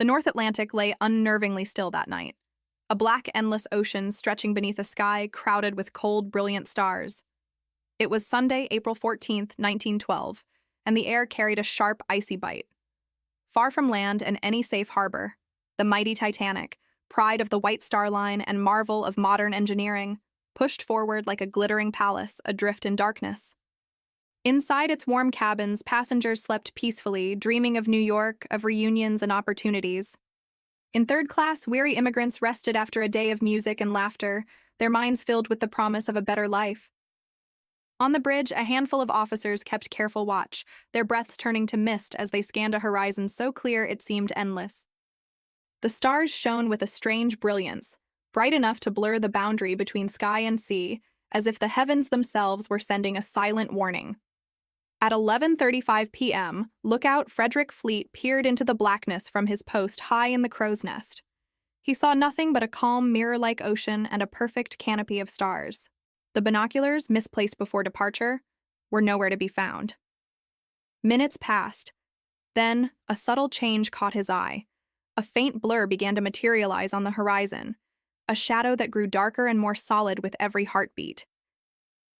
The North Atlantic lay unnervingly still that night, a black, endless ocean stretching beneath a sky crowded with cold, brilliant stars. It was Sunday, April 14th, 1912, and the air carried a sharp, icy bite. Far from land and any safe harbor, the mighty Titanic, pride of the White Star Line and marvel of modern engineering, pushed forward like a glittering palace adrift in darkness. Inside its warm cabins, passengers slept peacefully, dreaming of New York, of reunions and opportunities. In third class, weary immigrants rested after a day of music and laughter, their minds filled with the promise of a better life. On the bridge, a handful of officers kept careful watch, their breaths turning to mist as they scanned a horizon so clear it seemed endless. The stars shone with a strange brilliance, bright enough to blur the boundary between sky and sea, as if the heavens themselves were sending a silent warning. At 11:35 p.m., lookout Frederick Fleet peered into the blackness from his post high in the crow's nest. He saw nothing but a calm, mirror-like ocean and a perfect canopy of stars. The binoculars, misplaced before departure, were nowhere to be found. Minutes passed. Then, a subtle change caught his eye. A faint blur began to materialize on the horizon, a shadow that grew darker and more solid with every heartbeat.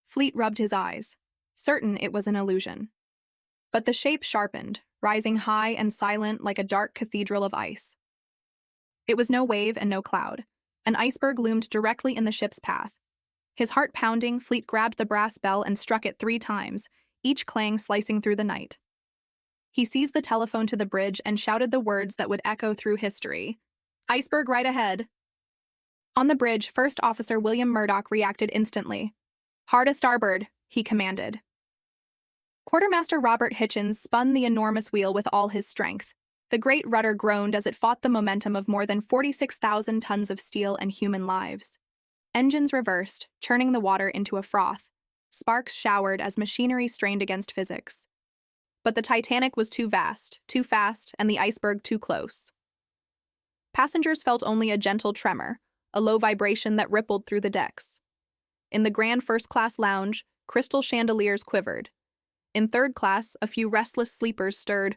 Fleet rubbed his eyes, certain it was an illusion. But the shape sharpened, rising high and silent like a dark cathedral of ice. It was no wave and no cloud. An iceberg loomed directly in the ship's path. His heart pounding, Fleet grabbed the brass bell and struck it 3 times, each clang slicing through the night. He seized the telephone to the bridge and shouted the words that would echo through history. "Iceberg right ahead." On the bridge, First Officer William Murdoch reacted instantly. "Hard a starboard," he commanded. Quartermaster Robert Hitchens spun the enormous wheel with all his strength. The great rudder groaned as it fought the momentum of more than 46,000 tons of steel and human lives. Engines reversed, churning the water into a froth. Sparks showered as machinery strained against physics. But the Titanic was too vast, too fast, and the iceberg too close. Passengers felt only a gentle tremor, a low vibration that rippled through the decks. In the grand first-class lounge, crystal chandeliers quivered. In third class, a few restless sleepers stirred,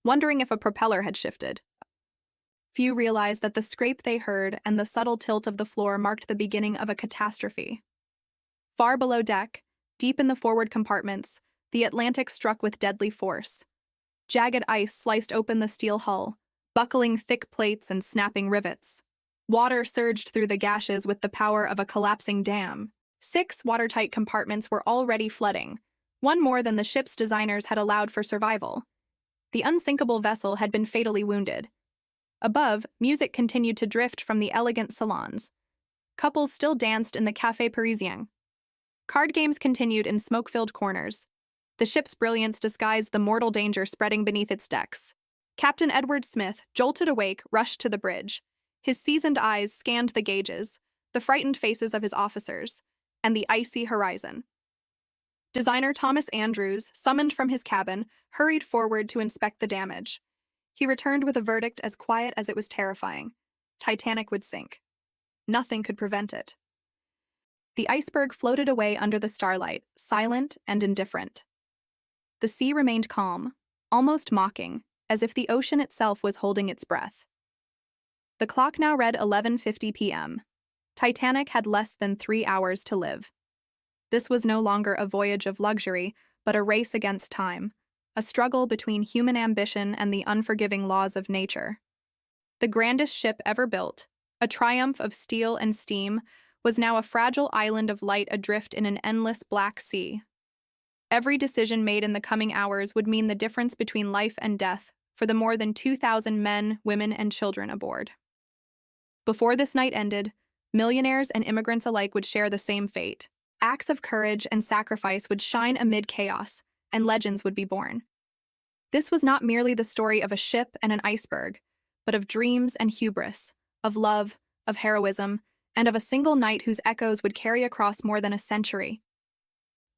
wondering if a propeller had shifted. Few realized that the scrape they heard and the subtle tilt of the floor marked the beginning of a catastrophe. Far below deck, deep in the forward compartments, the Atlantic struck with deadly force. Jagged ice sliced open the steel hull, buckling thick plates and snapping rivets. Water surged through the gashes with the power of a collapsing dam. 6 watertight compartments were already flooding, one more than the ship's designers had allowed for survival. The Unsinkable vessel had been fatally wounded. Above, music continued to drift from the elegant salons. Couples still danced in the Café Parisien. Card games continued in smoke-filled corners. The ship's brilliance disguised the mortal danger spreading beneath its decks. Captain Edward Smith, jolted awake, rushed to the bridge. His seasoned eyes scanned the gauges, the frightened faces of his officers, and the icy horizon. Designer Thomas Andrews, summoned from his cabin, hurried forward to inspect the damage. He returned with a verdict as quiet as it was terrifying. Titanic would sink. Nothing could prevent it. The iceberg floated away under the starlight, silent and indifferent. The sea remained calm, almost mocking, as if the ocean itself was holding its breath. The clock now read 11:50 p.m. Titanic had less than 3 hours to live. This was no longer a voyage of luxury, but a race against time, a struggle between human ambition and the unforgiving laws of nature. The grandest ship ever built, a triumph of steel and steam, was now a fragile island of light adrift in an endless black sea. Every decision made in the coming hours would mean the difference between life and death for the more than 2,000 men, women, and children aboard. Before this night ended, millionaires and immigrants alike would share the same fate. Acts of courage and sacrifice would shine amid chaos, and legends would be born. This was not merely the story of a ship and an iceberg, but of dreams and hubris, of love, of heroism, and of a single night whose echoes would carry across more than a century.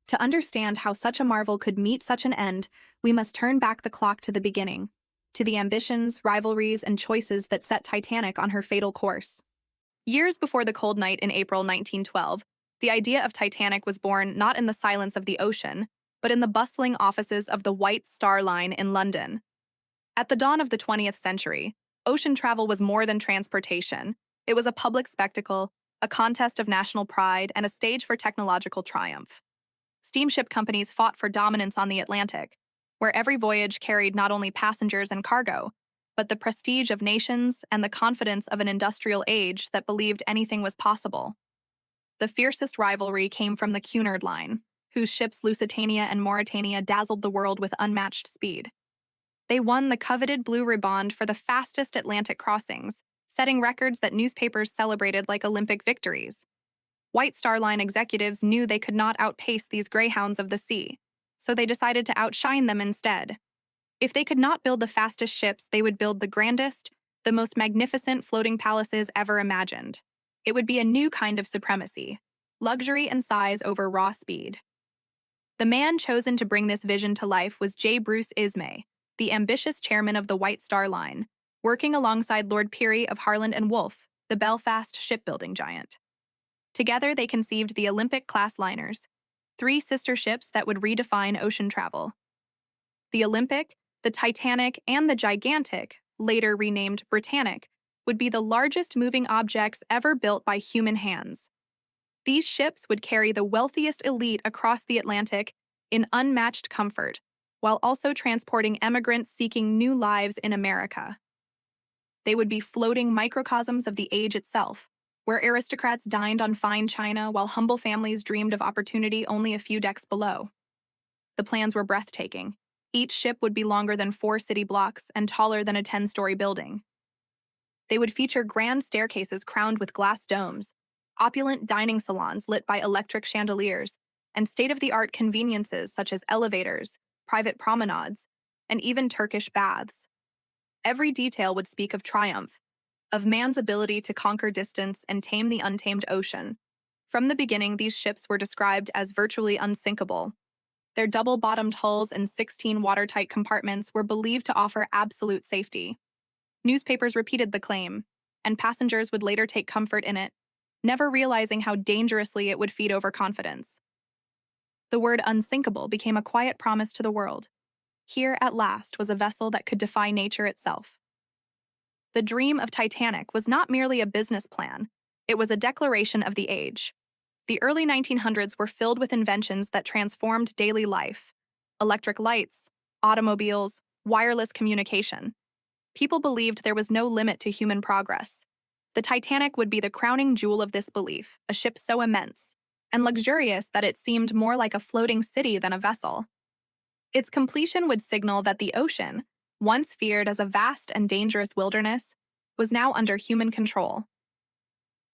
To understand how such a marvel could meet such an end, we must turn back the clock to the beginning, to the ambitions, rivalries, and choices that set Titanic on her fatal course. Years before the cold night in April 1912, the idea of Titanic was born not in the silence of the ocean, but in the bustling offices of the White Star Line in London. At the dawn of the 20th century, Ocean travel was more than transportation. It was a public spectacle, a contest of national pride, and a stage for technological triumph. Steamship companies fought for dominance on the Atlantic, where every voyage carried not only passengers and cargo, but the prestige of nations and the confidence of an industrial age that believed anything was possible. The fiercest rivalry came from the Cunard Line, whose ships Lusitania and Mauretania dazzled the world with unmatched speed. They won the coveted Blue Riband for the fastest Atlantic crossings, setting records that newspapers celebrated like Olympic victories. White Star Line executives knew they could not outpace these greyhounds of the sea, so they decided to outshine them instead. If they could not build the fastest ships, they would build the grandest, the most magnificent floating palaces ever imagined. It would be a new kind of supremacy, luxury and size over raw speed. The man chosen to bring this vision to life was J. Bruce Ismay, the ambitious chairman of the White Star Line, working alongside Lord Peary of Harland and Wolff, the Belfast shipbuilding giant. Together, they conceived the Olympic-class liners, 3 sister ships that would redefine ocean travel. The Olympic, the Titanic, and the Gigantic, later renamed Britannic, would be the largest moving objects ever built by human hands. These ships would carry the wealthiest elite across the Atlantic in unmatched comfort, while also transporting emigrants seeking new lives in America. They would be floating microcosms of the age itself, where aristocrats dined on fine china while humble families dreamed of opportunity only a few decks below. The plans were breathtaking. Each ship would be longer than 4 city blocks and taller than a 10-story building. They would feature grand staircases crowned with glass domes, opulent dining salons lit by electric chandeliers, and state-of-the-art conveniences such as elevators, private promenades, and even Turkish baths. Every detail would speak of triumph, of man's ability to conquer distance and tame the untamed ocean. From the beginning, these ships were described as virtually unsinkable. Their double-bottomed hulls and 16 watertight compartments were believed to offer absolute safety. Newspapers repeated the claim, and passengers would later take comfort in it, never realizing how dangerously it would feed overconfidence. The word unsinkable became a quiet promise to the world. Here, at last, was a vessel that could defy nature itself. The dream of Titanic was not merely a business plan, it was a declaration of the age. The early 1900s were filled with inventions that transformed daily life: electric lights, automobiles, wireless communication. People believed there was no limit to human progress. The Titanic would be the crowning jewel of this belief, a ship so immense and luxurious that it seemed more like a floating city than a vessel. Its completion would signal that the ocean, once feared as a vast and dangerous wilderness, was now under human control.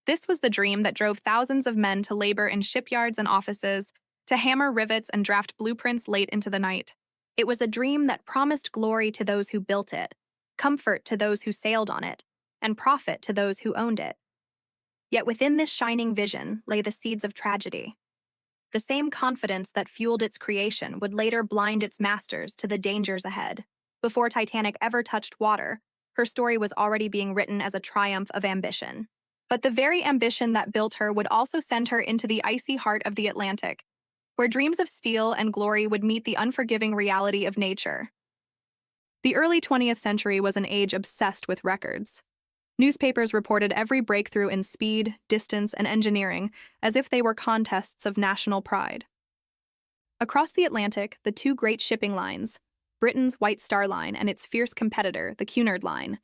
This was the dream that drove thousands of men to labor in shipyards and offices, to hammer rivets and draft blueprints late into the night. It was a dream that promised glory to those who built it, comfort to those who sailed on it, and profit to those who owned it. Yet within this shining vision lay the seeds of tragedy. The same confidence that fueled its creation would later blind its masters to the dangers ahead. Before Titanic ever touched water, her story was already being written as a triumph of ambition. But the very ambition that built her would also send her into the icy heart of the Atlantic, where dreams of steel and glory would meet the unforgiving reality of nature. The early 20th century was an age obsessed with records. Newspapers reported every breakthrough in speed, distance, and engineering as if they were contests of national pride. Across the Atlantic, the 2 great shipping lines, Britain's White Star Line and its fierce competitor, the Cunard Line,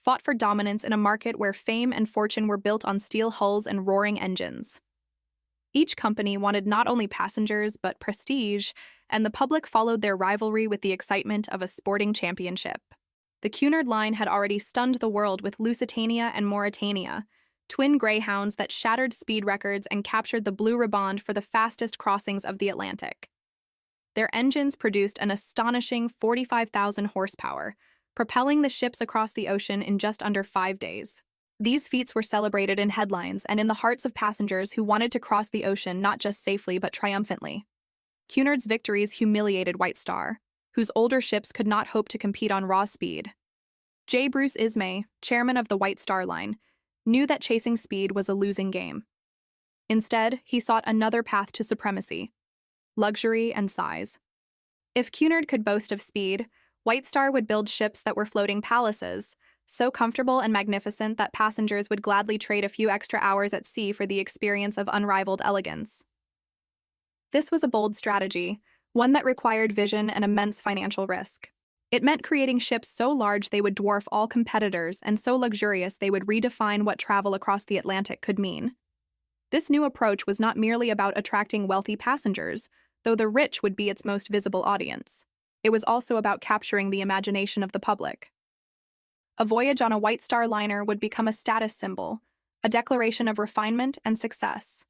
fought for dominance in a market where fame and fortune were built on steel hulls and roaring engines. Each company wanted not only passengers but prestige, and the public followed their rivalry with the excitement of a sporting championship. The Cunard Line had already stunned the world with Lusitania and Mauretania, twin greyhounds that shattered speed records and captured the Blue Riband for the fastest crossings of the Atlantic. Their engines produced an astonishing 45,000 horsepower, propelling the ships across the ocean in just under 5 days. These feats were celebrated in headlines and in the hearts of passengers who wanted to cross the ocean not just safely but triumphantly. Cunard's victories humiliated White Star, whose older ships could not hope to compete on raw speed. J. Bruce Ismay, chairman of the White Star Line, knew that chasing speed was a losing game. Instead, he sought another path to supremacy: luxury and size. If Cunard could boast of speed, White Star would build ships that were floating palaces, so comfortable and magnificent that passengers would gladly trade a few extra hours at sea for the experience of unrivaled elegance. This was a bold strategy, one that required vision and immense financial risk. It meant creating ships so large they would dwarf all competitors and so luxurious they would redefine what travel across the Atlantic could mean. This new approach was not merely about attracting wealthy passengers, though the rich would be its most visible audience. It was also about capturing the imagination of the public. A voyage on a White Star liner would become a status symbol, a declaration of refinement and success.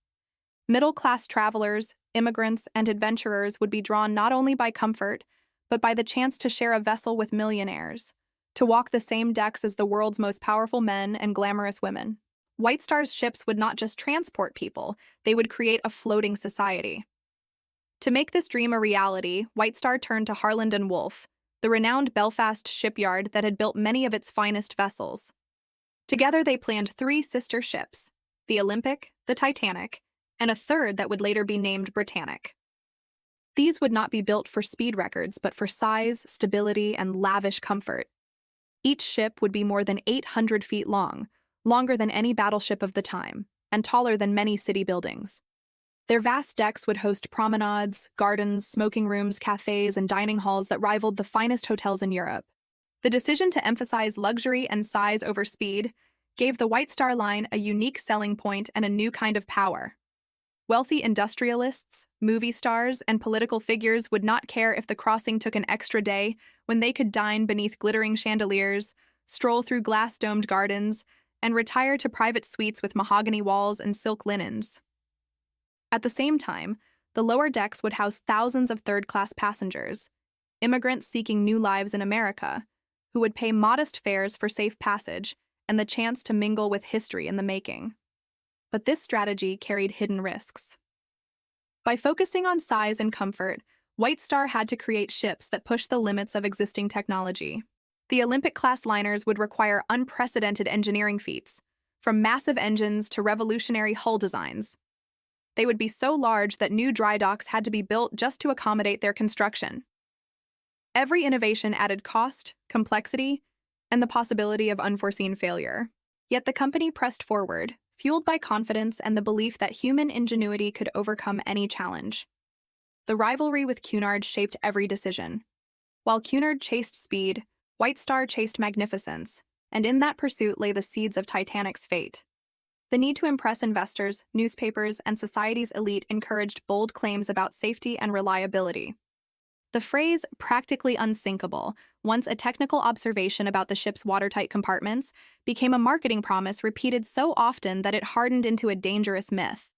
Middle-class travelers, immigrants, and adventurers would be drawn not only by comfort, but by the chance to share a vessel with millionaires, to walk the same decks as the world's most powerful men and glamorous women. White Star's ships would not just transport people, they would create a floating society. To make this dream a reality, White Star turned to Harland and Wolff, the renowned Belfast shipyard that had built many of its finest vessels. Together they planned 3 sister ships, the Olympic, the Titanic, and a third that would later be named Britannic. These would not be built for speed records, but for size, stability, and lavish comfort. Each ship would be more than 800 feet long, longer than any battleship of the time, and taller than many city buildings. Their vast decks would host promenades, gardens, smoking rooms, cafes, and dining halls that rivaled the finest hotels in Europe. The decision to emphasize luxury and size over speed gave the White Star Line a unique selling point and a new kind of power. Wealthy industrialists, movie stars, and political figures would not care if the crossing took an extra day when they could dine beneath glittering chandeliers, stroll through glass-domed gardens, and retire to private suites with mahogany walls and silk linens. At the same time, the lower decks would house thousands of third-class passengers, immigrants seeking new lives in America, who would pay modest fares for safe passage and the chance to mingle with history in the making. But this strategy carried hidden risks. By focusing on size and comfort, White Star had to create ships that pushed the limits of existing technology. The Olympic-class liners would require unprecedented engineering feats, from massive engines to revolutionary hull designs. They would be so large that new dry docks had to be built just to accommodate their construction. Every innovation added cost, complexity, and the possibility of unforeseen failure. Yet the company pressed forward, fueled by confidence and the belief that human ingenuity could overcome any challenge. The rivalry with Cunard shaped every decision. While Cunard chased speed, White Star chased magnificence, and in that pursuit lay the seeds of Titanic's fate. The need to impress investors, newspapers, and society's elite encouraged bold claims about safety and reliability. The phrase practically unsinkable, once a technical observation about the ship's watertight compartments, became a marketing promise repeated so often that it hardened into a dangerous myth.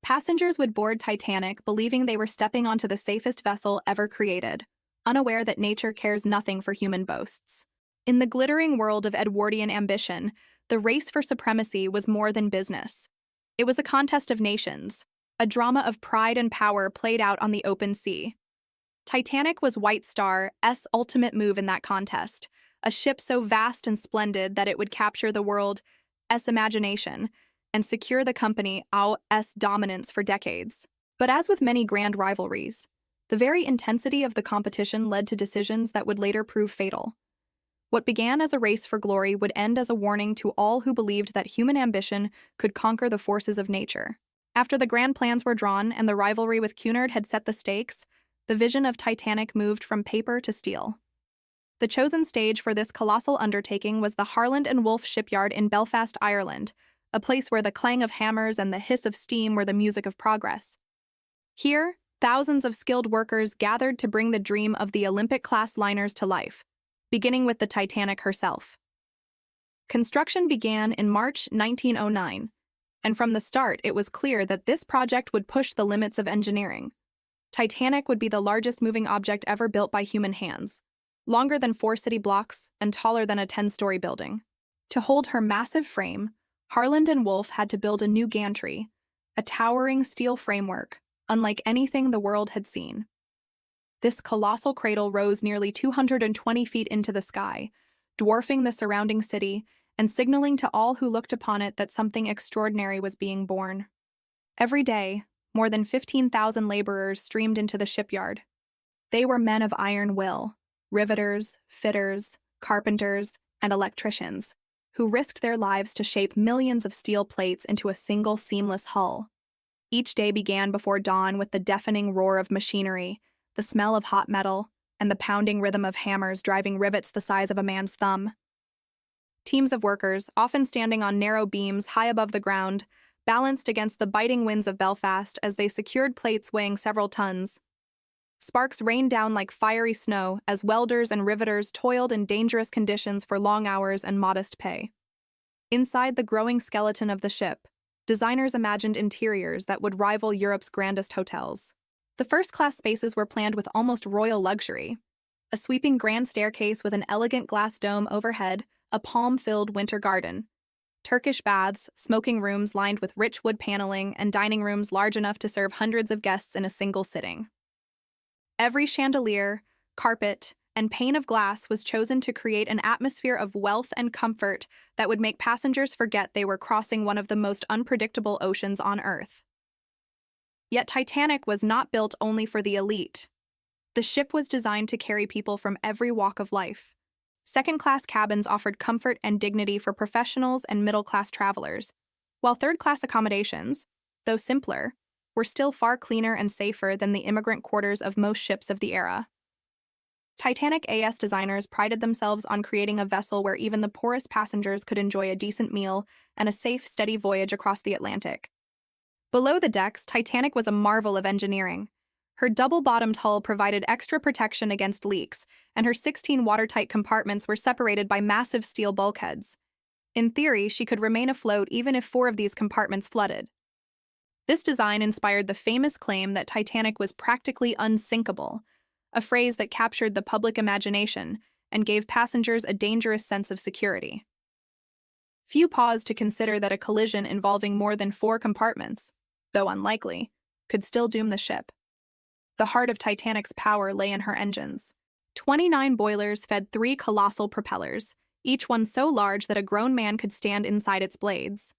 Passengers would board Titanic believing they were stepping onto the safest vessel ever created, unaware that nature cares nothing for human boasts. In the glittering world of Edwardian ambition, the race for supremacy was more than business. It was a contest of nations, a drama of pride and power played out on the open sea. Titanic was White Star's ultimate move in that contest, a ship so vast and splendid that it would capture the world's imagination and secure the company's dominance for decades. But as with many grand rivalries, the very intensity of the competition led to decisions that would later prove fatal. What began as a race for glory would end as a warning to all who believed that human ambition could conquer the forces of nature. After the grand plans were drawn and the rivalry with Cunard had set the stakes, the vision of Titanic moved from paper to steel. The chosen stage for this colossal undertaking was the Harland and Wolff shipyard in Belfast, Ireland, a place where the clang of hammers and the hiss of steam were the music of progress. Here, thousands of skilled workers gathered to bring the dream of the Olympic-class liners to life, beginning with the Titanic herself. Construction began in March 1909, and from the start it was clear that this project would push the limits of engineering. Titanic would be the largest moving object ever built by human hands, longer than 4 city blocks and taller than a 10-story building. To hold her massive frame, Harland and Wolff had to build a new gantry, a towering steel framework, unlike anything the world had seen. This colossal cradle rose nearly 220 feet into the sky, dwarfing the surrounding city and signaling to all who looked upon it that something extraordinary was being born. Every day, more than 15,000 laborers streamed into the shipyard. They were men of iron will, riveters, fitters, carpenters, and electricians, who risked their lives to shape millions of steel plates into a single seamless hull. Each day began before dawn with the deafening roar of machinery, the smell of hot metal, and the pounding rhythm of hammers driving rivets the size of a man's thumb. Teams of workers, often standing on narrow beams high above the ground, balanced against the biting winds of Belfast as they secured plates weighing several tons. Sparks rained down like fiery snow as welders and riveters toiled in dangerous conditions for long hours and modest pay. Inside the growing skeleton of the ship, designers imagined interiors that would rival Europe's grandest hotels. The first-class spaces were planned with almost royal luxury. A sweeping grand staircase with an elegant glass dome overhead, a palm-filled winter garden. Turkish baths, smoking rooms lined with rich wood paneling, and dining rooms large enough to serve hundreds of guests in a single sitting. Every chandelier, carpet, and pane of glass was chosen to create an atmosphere of wealth and comfort that would make passengers forget they were crossing one of the most unpredictable oceans on Earth. Yet Titanic was not built only for the elite. The ship was designed to carry people from every walk of life. Second-class cabins offered comfort and dignity for professionals and middle-class travelers, while third-class accommodations, though simpler, were still far cleaner and safer than the immigrant quarters of most ships of the era. Titanic AS designers prided themselves on creating a vessel where even the poorest passengers could enjoy a decent meal and a safe, steady voyage across the Atlantic. Below the decks, Titanic was a marvel of engineering. Her double-bottomed hull provided extra protection against leaks, and her 16 watertight compartments were separated by massive steel bulkheads. In theory, she could remain afloat even if 4 of these compartments flooded. This design inspired the famous claim that Titanic was practically unsinkable, a phrase that captured the public imagination and gave passengers a dangerous sense of security. Few paused to consider that a collision involving more than 4 compartments, though unlikely, could still doom the ship. The heart of Titanic's power lay in her engines. 29 boilers fed 3 colossal propellers, each one so large that a grown man could stand inside its blades.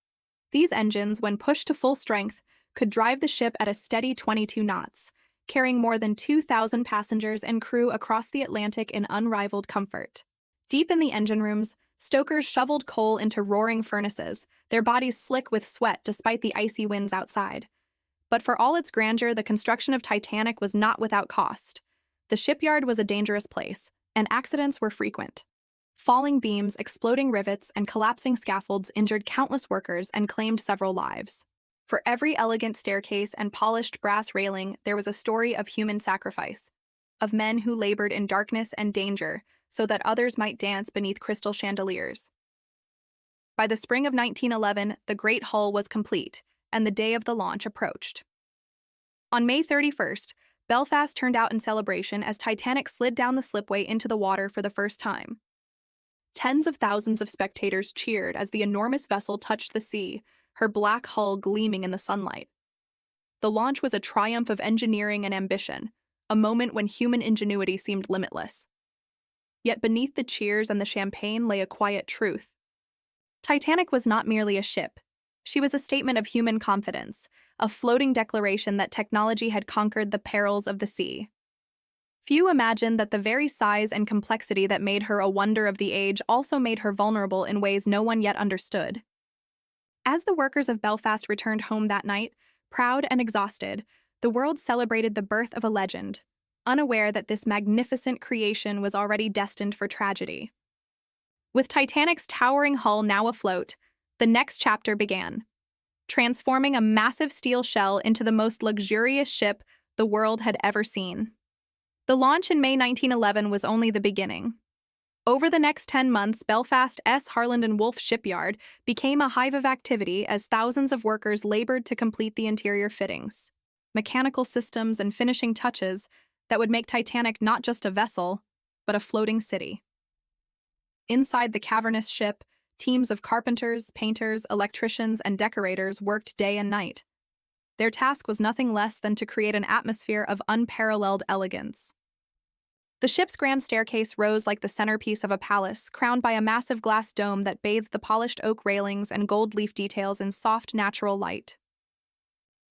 These engines, when pushed to full strength, could drive the ship at a steady 22 knots, carrying more than 2,000 passengers and crew across the Atlantic in unrivaled comfort. Deep in the engine rooms, stokers shoveled coal into roaring furnaces, their bodies slick with sweat despite the icy winds outside. But for all its grandeur, the construction of Titanic was not without cost. The shipyard was a dangerous place, and accidents were frequent. Falling beams, exploding rivets, and collapsing scaffolds injured countless workers and claimed several lives. For every elegant staircase and polished brass railing, there was a story of human sacrifice, of men who labored in darkness and danger so that others might dance beneath crystal chandeliers. By the spring of 1911, the great hull was complete, and the day of the launch approached. On May 31st, Belfast turned out in celebration as Titanic slid down the slipway into the water for the first time. Tens of thousands of spectators cheered as the enormous vessel touched the sea, her black hull gleaming in the sunlight. The launch was a triumph of engineering and ambition, a moment when human ingenuity seemed limitless. Yet beneath the cheers and the champagne lay a quiet truth. Titanic was not merely a ship. She was a statement of human confidence, a floating declaration that technology had conquered the perils of the sea. Few imagined that the very size and complexity that made her a wonder of the age also made her vulnerable in ways no one yet understood. As the workers of Belfast returned home that night, proud and exhausted, the world celebrated the birth of a legend, unaware that this magnificent creation was already destined for tragedy. With Titanic's towering hull now afloat, the next chapter began, transforming a massive steel shell into the most luxurious ship the world had ever seen. The launch in May 1911 was only the beginning. Over the next 10 months, Belfast's Harland and Wolff shipyard became a hive of activity as thousands of workers labored to complete the interior fittings, mechanical systems, and finishing touches that would make Titanic not just a vessel, but a floating city. Inside the cavernous ship, teams of carpenters, painters, electricians, and decorators worked day and night. Their task was nothing less than to create an atmosphere of unparalleled elegance. The ship's grand staircase rose like the centerpiece of a palace, crowned by a massive glass dome that bathed the polished oak railings and gold leaf details in soft, natural light.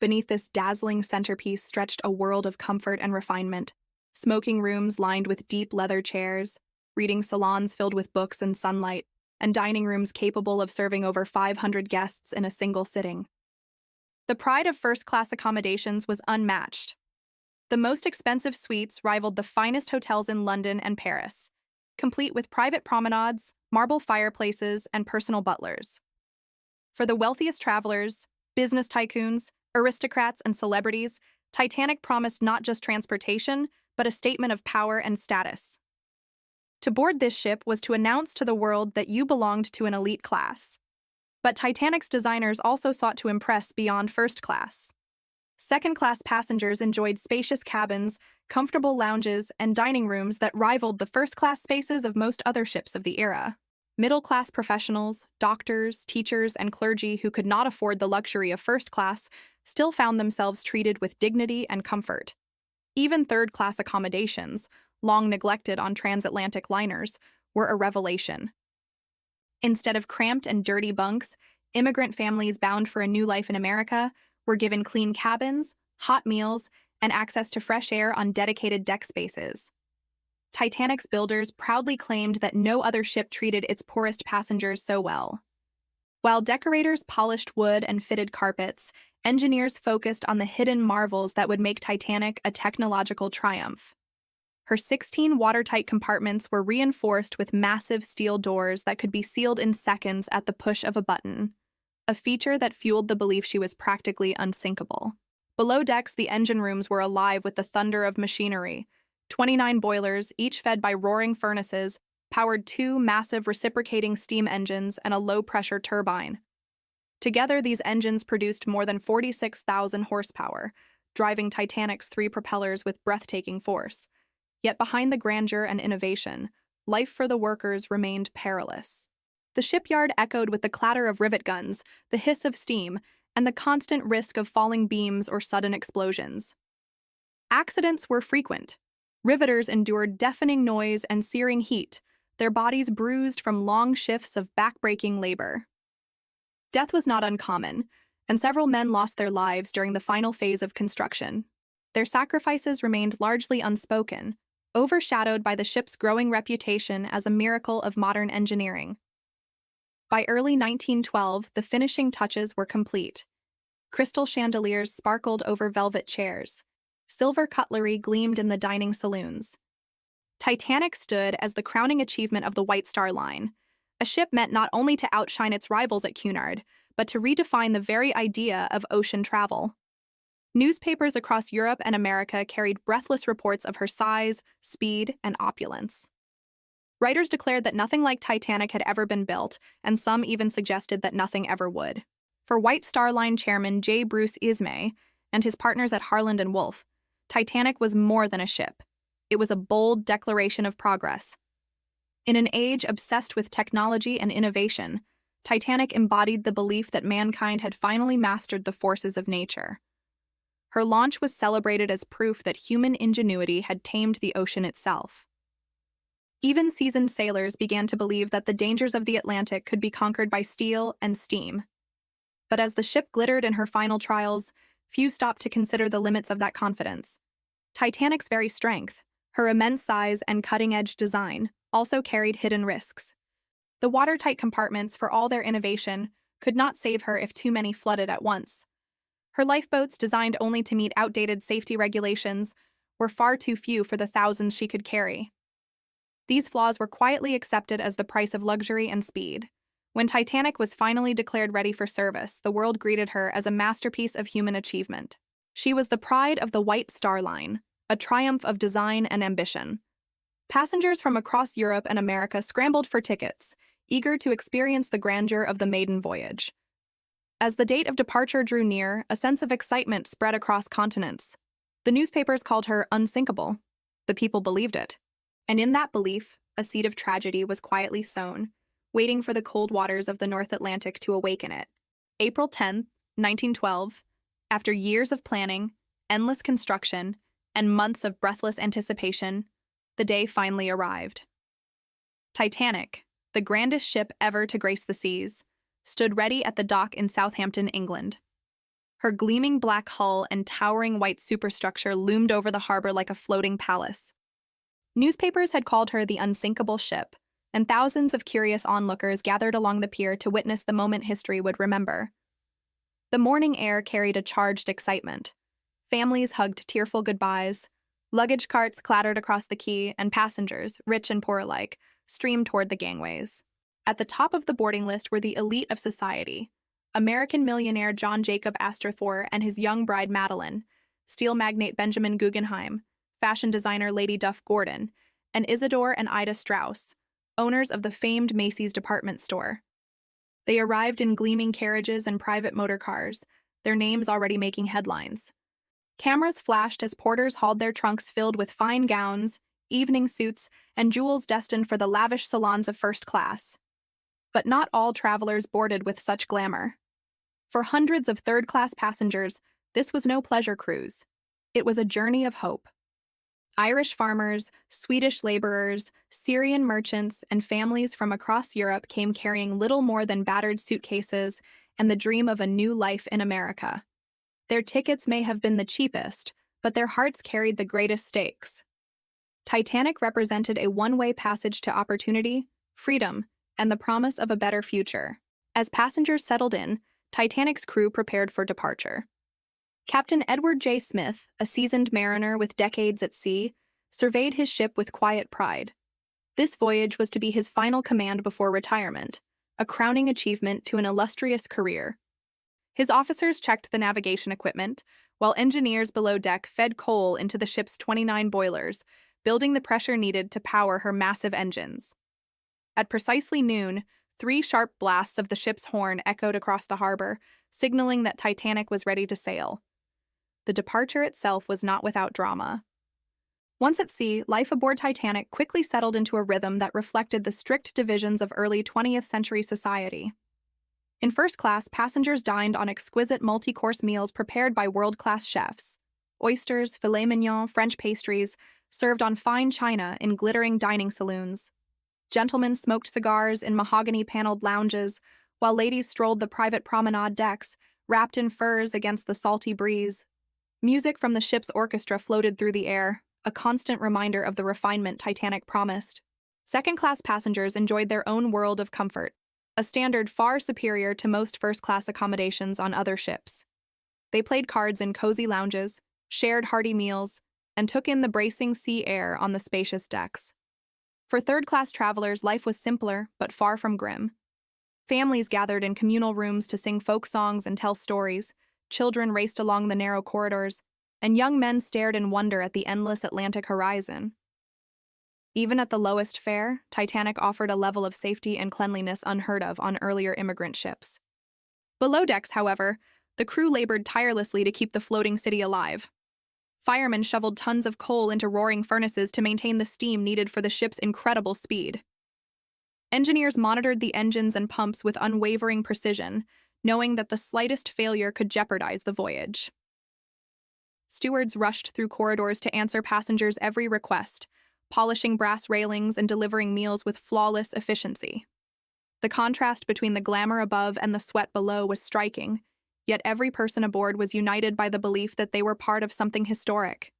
Beneath this dazzling centerpiece stretched a world of comfort and refinement, smoking rooms lined with deep leather chairs, reading salons filled with books and sunlight, and dining rooms capable of serving over 500 guests in a single sitting. The pride of first-class accommodations was unmatched. The most expensive suites rivaled the finest hotels in London and Paris, complete with private promenades, marble fireplaces, and personal butlers. For the wealthiest travelers, business tycoons, aristocrats, and celebrities, Titanic promised not just transportation, but a statement of power and status. To board this ship was to announce to the world that you belonged to an elite class. But Titanic's designers also sought to impress beyond first class. Second-class passengers enjoyed spacious cabins, comfortable lounges, and dining rooms that rivaled the first-class spaces of most other ships of the era. Middle-class professionals, doctors, teachers, and clergy who could not afford the luxury of first class still found themselves treated with dignity and comfort. Even third-class accommodations, long neglected on transatlantic liners, were a revelation. Instead of cramped and dirty bunks, immigrant families bound for a new life in America were given clean cabins, hot meals, and access to fresh air on dedicated deck spaces. Titanic's builders proudly claimed that no other ship treated its poorest passengers so well. While decorators polished wood and fitted carpets, engineers focused on the hidden marvels that would make Titanic a technological triumph. Her 16 watertight compartments were reinforced with massive steel doors that could be sealed in seconds at the push of a button, a feature that fueled the belief she was practically unsinkable. Below decks, the engine rooms were alive with the thunder of machinery. 29 boilers, each fed by roaring furnaces, powered 2 massive reciprocating steam engines and a low-pressure turbine. Together, these engines produced more than 46,000 horsepower, driving Titanic's 3 propellers with breathtaking force. Yet behind the grandeur and innovation, life for the workers remained perilous. The shipyard echoed with the clatter of rivet guns, the hiss of steam, and the constant risk of falling beams or sudden explosions. Accidents were frequent. Riveters endured deafening noise and searing heat, their bodies bruised from long shifts of back-breaking labor. Death was not uncommon, and several men lost their lives during the final phase of construction. Their sacrifices remained largely unspoken, overshadowed by the ship's growing reputation as a miracle of modern engineering. By early 1912, the finishing touches were complete. Crystal chandeliers sparkled over velvet chairs. Silver cutlery gleamed in the dining saloons. Titanic stood as the crowning achievement of the White Star Line, a ship meant not only to outshine its rivals at Cunard, but to redefine the very idea of ocean travel. Newspapers across Europe and America carried breathless reports of her size, speed, and opulence. Writers declared that nothing like Titanic had ever been built, and some even suggested that nothing ever would. For White Star Line chairman J. Bruce Ismay and his partners at Harland and Wolff, Titanic was more than a ship. It was a bold declaration of progress. In an age obsessed with technology and innovation, Titanic embodied the belief that mankind had finally mastered the forces of nature. Her launch was celebrated as proof that human ingenuity had tamed the ocean itself. Even seasoned sailors began to believe that the dangers of the Atlantic could be conquered by steel and steam. But as the ship glittered in her final trials, few stopped to consider the limits of that confidence. Titanic's very strength, her immense size and cutting-edge design, also carried hidden risks. The watertight compartments, for all their innovation, could not save her if too many flooded at once. Her lifeboats, designed only to meet outdated safety regulations, were far too few for the thousands she could carry. These flaws were quietly accepted as the price of luxury and speed. When Titanic was finally declared ready for service, the world greeted her as a masterpiece of human achievement. She was the pride of the White Star Line, a triumph of design and ambition. Passengers from across Europe and America scrambled for tickets, eager to experience the grandeur of the maiden voyage. As the date of departure drew near, a sense of excitement spread across continents. The newspapers called her unsinkable. The people believed it. And in that belief, a seed of tragedy was quietly sown, waiting for the cold waters of the North Atlantic to awaken it. April 10, 1912, after years of planning, endless construction, and months of breathless anticipation, the day finally arrived. Titanic, the grandest ship ever to grace the seas, stood ready at the dock in Southampton, England. Her gleaming black hull and towering white superstructure loomed over the harbor like a floating palace. Newspapers had called her the Unsinkable ship, and thousands of curious onlookers gathered along the pier to witness the moment history would remember. The morning air carried a charged excitement. Families hugged tearful goodbyes, luggage carts clattered across the quay, and passengers, rich and poor alike, streamed toward the gangways. At the top of the boarding list were the elite of society: American millionaire John Jacob Astor Thor and his young bride Madeline, steel magnate Benjamin Guggenheim, fashion designer Lady Duff Gordon, and Isidore and Ida Strauss, owners of the famed Macy's department store. They arrived in gleaming carriages and private motor cars, their names already making headlines. Cameras flashed as porters hauled their trunks filled with fine gowns, evening suits, and jewels destined for the lavish salons of first class. But not all travelers boarded with such glamour. For hundreds of third-class passengers, this was no pleasure cruise. It was a journey of hope. Irish farmers, Swedish laborers, Syrian merchants, and families from across Europe came carrying little more than battered suitcases and the dream of a new life in America. Their tickets may have been the cheapest, but their hearts carried the greatest stakes. Titanic represented a one-way passage to opportunity, freedom, and the promise of a better future. As passengers settled in, Titanic's crew prepared for departure. Captain Edward J. Smith, a seasoned mariner with decades at sea, surveyed his ship with quiet pride. This voyage was to be his final command before retirement, a crowning achievement to an illustrious career. His officers checked the navigation equipment, while engineers below deck fed coal into the ship's 29 boilers, building the pressure needed to power her massive engines. At precisely noon, 3 sharp blasts of the ship's horn echoed across the harbor, signaling that Titanic was ready to sail. The departure itself was not without drama. Once at sea, life aboard Titanic quickly settled into a rhythm that reflected the strict divisions of early 20th century society. In first class, passengers dined on exquisite multi-course meals prepared by world-class chefs. Oysters, filet mignon, French pastries, served on fine china in glittering dining saloons. Gentlemen smoked cigars in mahogany-paneled lounges, while ladies strolled the private promenade decks, wrapped in furs against the salty breeze. Music from the ship's orchestra floated through the air, a constant reminder of the refinement Titanic promised. Second-class passengers enjoyed their own world of comfort, a standard far superior to most first-class accommodations on other ships. They played cards in cozy lounges, shared hearty meals, and took in the bracing sea air on the spacious decks. For third-class travelers, life was simpler, but far from grim. Families gathered in communal rooms to sing folk songs and tell stories, children raced along the narrow corridors, and young men stared in wonder at the endless Atlantic horizon. Even at the lowest fare, Titanic offered a level of safety and cleanliness unheard of on earlier immigrant ships. Below decks, however, the crew labored tirelessly to keep the floating city alive. Firemen shoveled tons of coal into roaring furnaces to maintain the steam needed for the ship's incredible speed. Engineers monitored the engines and pumps with unwavering precision, knowing that the slightest failure could jeopardize the voyage. Stewards rushed through corridors to answer passengers' every request, polishing brass railings and delivering meals with flawless efficiency. The contrast between the glamour above and the sweat below was striking, yet every person aboard was united by the belief that they were part of something historic.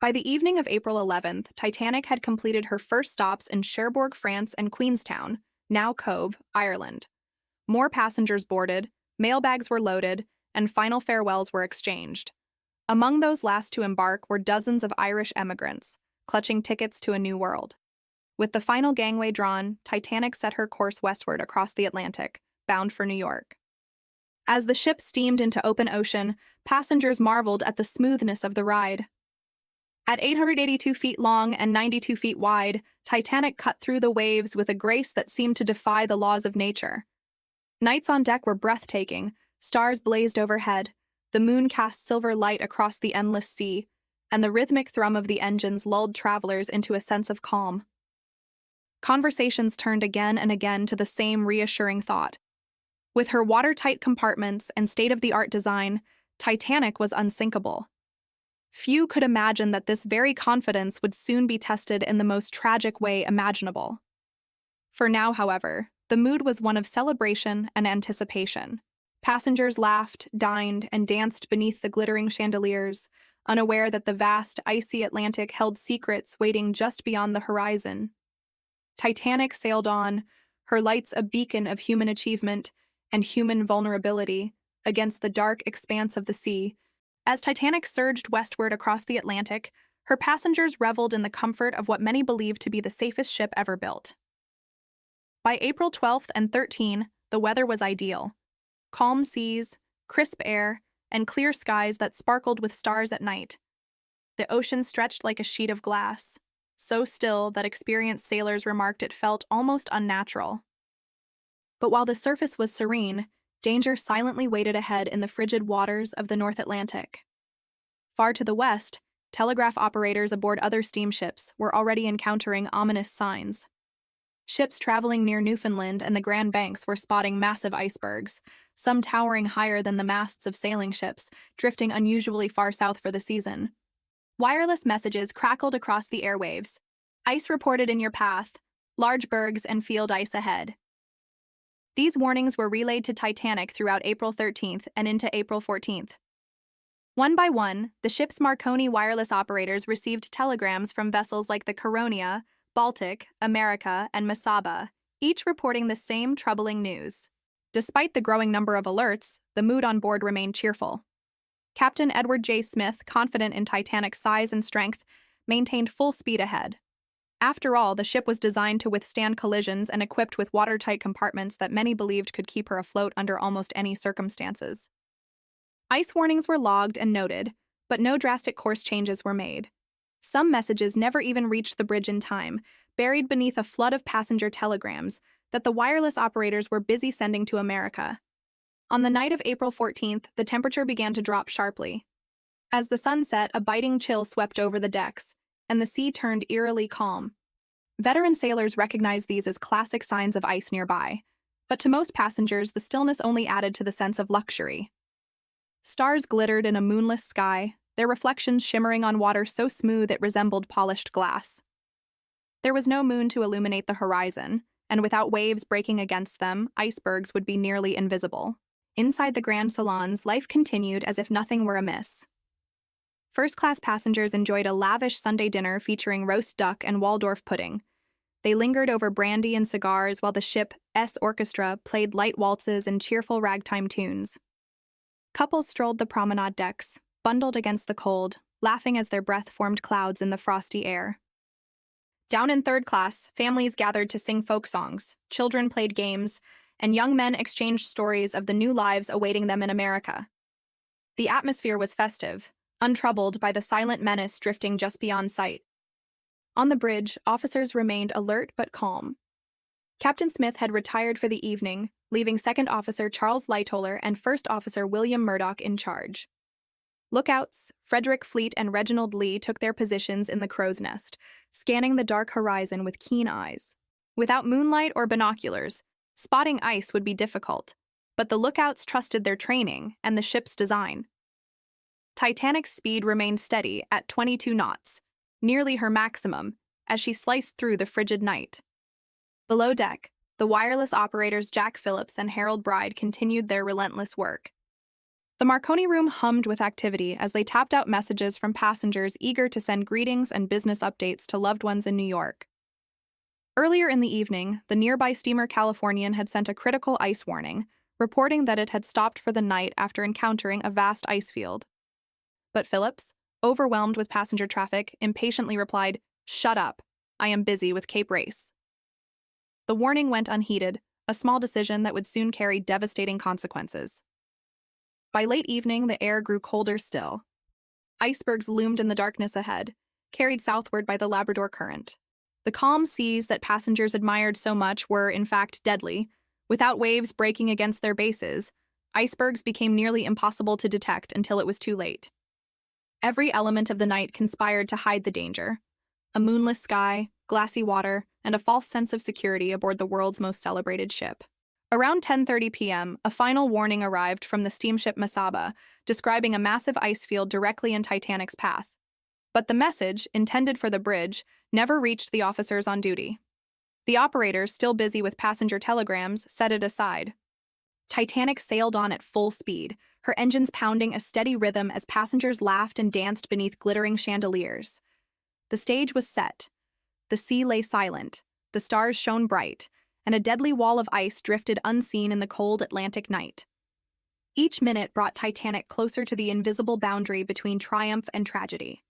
By the evening of April 11th, Titanic had completed her first stops in Cherbourg, France, and Queenstown, now Cove, Ireland. More passengers boarded, mailbags were loaded, and final farewells were exchanged. Among those last to embark were dozens of Irish emigrants, clutching tickets to a new world. With the final gangway drawn, Titanic set her course westward across the Atlantic, bound for New York. As the ship steamed into open ocean, passengers marveled at the smoothness of the ride. At 882 feet long and 92 feet wide, Titanic cut through the waves with a grace that seemed to defy the laws of nature. Nights on deck were breathtaking, stars blazed overhead, the moon cast silver light across the endless sea, and the rhythmic thrum of the engines lulled travelers into a sense of calm. Conversations turned again and again to the same reassuring thought. With her watertight compartments and state-of-the-art design, Titanic was unsinkable. Few could imagine that this very confidence would soon be tested in the most tragic way imaginable. For now, however, the mood was one of celebration and anticipation. Passengers laughed, dined, and danced beneath the glittering chandeliers, unaware that the vast, icy Atlantic held secrets waiting just beyond the horizon. Titanic sailed on, her lights a beacon of human achievement and human vulnerability against the dark expanse of the sea. As Titanic surged westward across the Atlantic, her passengers reveled in the comfort of what many believed to be the safest ship ever built. By April 12th and 13th, the weather was ideal. Calm seas, crisp air, and clear skies that sparkled with stars at night. The ocean stretched like a sheet of glass, so still that experienced sailors remarked it felt almost unnatural. But while the surface was serene, danger silently waited ahead in the frigid waters of the North Atlantic. Far to the west, telegraph operators aboard other steamships were already encountering ominous signs. Ships traveling near Newfoundland and the Grand Banks were spotting massive icebergs, some towering higher than the masts of sailing ships, drifting unusually far south for the season. Wireless messages crackled across the airwaves. Ice reported in your path, large bergs and field ice ahead. These warnings were relayed to Titanic throughout April 13th and into April 14th. One by one, the ship's Marconi wireless operators received telegrams from vessels like the Caronia, Baltic, America, and Masaba, each reporting the same troubling news. Despite the growing number of alerts, the mood on board remained cheerful. Captain Edward J. Smith, confident in Titanic's size and strength, maintained full speed ahead. After all, the ship was designed to withstand collisions and equipped with watertight compartments that many believed could keep her afloat under almost any circumstances. Ice warnings were logged and noted, but no drastic course changes were made. Some messages never even reached the bridge in time, buried beneath a flood of passenger telegrams that the wireless operators were busy sending to America. On the night of April 14th, the temperature began to drop sharply. As the sun set, a biting chill swept over the decks, and the sea turned eerily calm. Veteran sailors recognized these as classic signs of ice nearby, but to most passengers, the stillness only added to the sense of luxury. Stars glittered in a moonless sky, their reflections shimmering on water so smooth it resembled polished glass. There was no moon to illuminate the horizon, and without waves breaking against them, icebergs would be nearly invisible. Inside the grand salons, life continued as if nothing were amiss. First-class passengers enjoyed a lavish Sunday dinner featuring roast duck and Waldorf pudding. They lingered over brandy and cigars while the ship's orchestra played light waltzes and cheerful ragtime tunes. Couples strolled the promenade decks, bundled against the cold, laughing as their breath formed clouds in the frosty air. Down in third class, families gathered to sing folk songs, children played games, and young men exchanged stories of the new lives awaiting them in America. The atmosphere was festive, untroubled by the silent menace drifting just beyond sight. On the bridge, officers remained alert but calm. Captain Smith had retired for the evening, leaving Second Officer Charles Lightoller and First Officer William Murdoch in charge. Lookouts, Frederick Fleet and Reginald Lee took their positions in the crow's nest, scanning the dark horizon with keen eyes. Without moonlight or binoculars, spotting ice would be difficult, but the lookouts trusted their training and the ship's design. Titanic's speed remained steady at 22 knots, nearly her maximum, as she sliced through the frigid night. Below deck, the wireless operators Jack Phillips and Harold Bride continued their relentless work. The Marconi room hummed with activity as they tapped out messages from passengers eager to send greetings and business updates to loved ones in New York. Earlier in the evening, the nearby steamer Californian had sent a critical ice warning, reporting that it had stopped for the night after encountering a vast ice field. But Phillips, overwhelmed with passenger traffic, impatiently replied, "Shut up. I am busy with Cape Race." The warning went unheeded, a small decision that would soon carry devastating consequences. By late evening, the air grew colder still. Icebergs loomed in the darkness ahead, carried southward by the Labrador Current. The calm seas that passengers admired so much were, in fact, deadly. Without waves breaking against their bases, icebergs became nearly impossible to detect until it was too late. Every element of the night conspired to hide the danger. A moonless sky, glassy water, and a false sense of security aboard the world's most celebrated ship. Around 10:30 p.m., a final warning arrived from the steamship Masaba, describing a massive ice field directly in Titanic's path. But the message, intended for the bridge, never reached the officers on duty. The operators, still busy with passenger telegrams, set it aside. Titanic sailed on at full speed, her engines pounding a steady rhythm as passengers laughed and danced beneath glittering chandeliers. The stage was set. The sea lay silent, the stars shone bright, and a deadly wall of ice drifted unseen in the cold Atlantic night. Each minute brought Titanic closer to the invisible boundary between triumph and tragedy.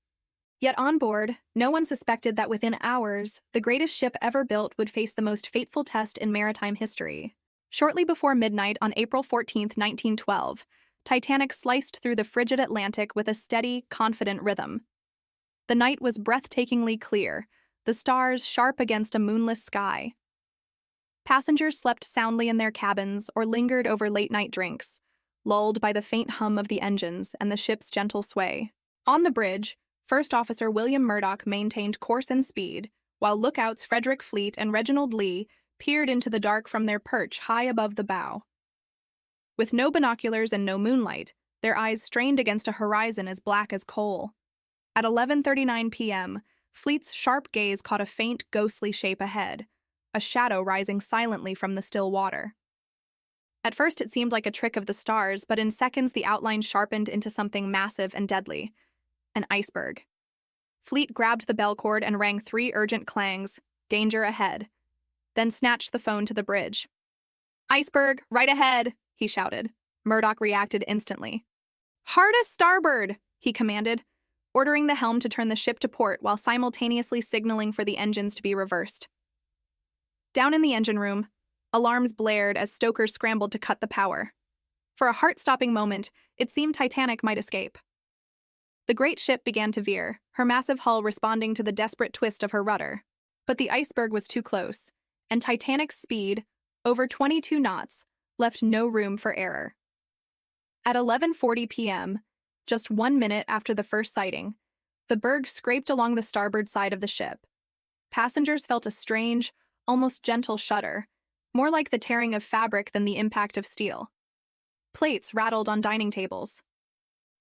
Yet on board, no one suspected that within hours, the greatest ship ever built would face the most fateful test in maritime history. Shortly before midnight on April 14, 1912, Titanic sliced through the frigid Atlantic with a steady, confident rhythm. The night was breathtakingly clear, the stars sharp against a moonless sky. Passengers slept soundly in their cabins or lingered over late-night drinks, lulled by the faint hum of the engines and the ship's gentle sway. On the bridge, First Officer William Murdoch maintained course and speed, while lookouts Frederick Fleet and Reginald Lee peered into the dark from their perch high above the bow. With no binoculars and no moonlight, their eyes strained against a horizon as black as coal. At 11:39 p.m., Fleet's sharp gaze caught a faint, ghostly shape ahead, a shadow rising silently from the still water. At first it seemed like a trick of the stars, but in seconds the outline sharpened into something massive and deadly. An iceberg. Fleet grabbed the bell cord and rang 3 urgent clangs, danger ahead, then snatched the phone to the bridge. "Iceberg, right ahead," he shouted. Murdoch reacted instantly. "Hardest starboard," he commanded, ordering the helm to turn the ship to port while simultaneously signaling for the engines to be reversed. Down in the engine room, alarms blared as stokers scrambled to cut the power. For a heart-stopping moment, it seemed Titanic might escape. The great ship began to veer, her massive hull responding to the desperate twist of her rudder. But the iceberg was too close, and Titanic's speed, over 22 knots, left no room for error. At 11:40 p.m., just 1 minute after the first sighting, the berg scraped along the starboard side of the ship. Passengers felt a strange, almost gentle shudder, more like the tearing of fabric than the impact of steel. Plates rattled on dining tables.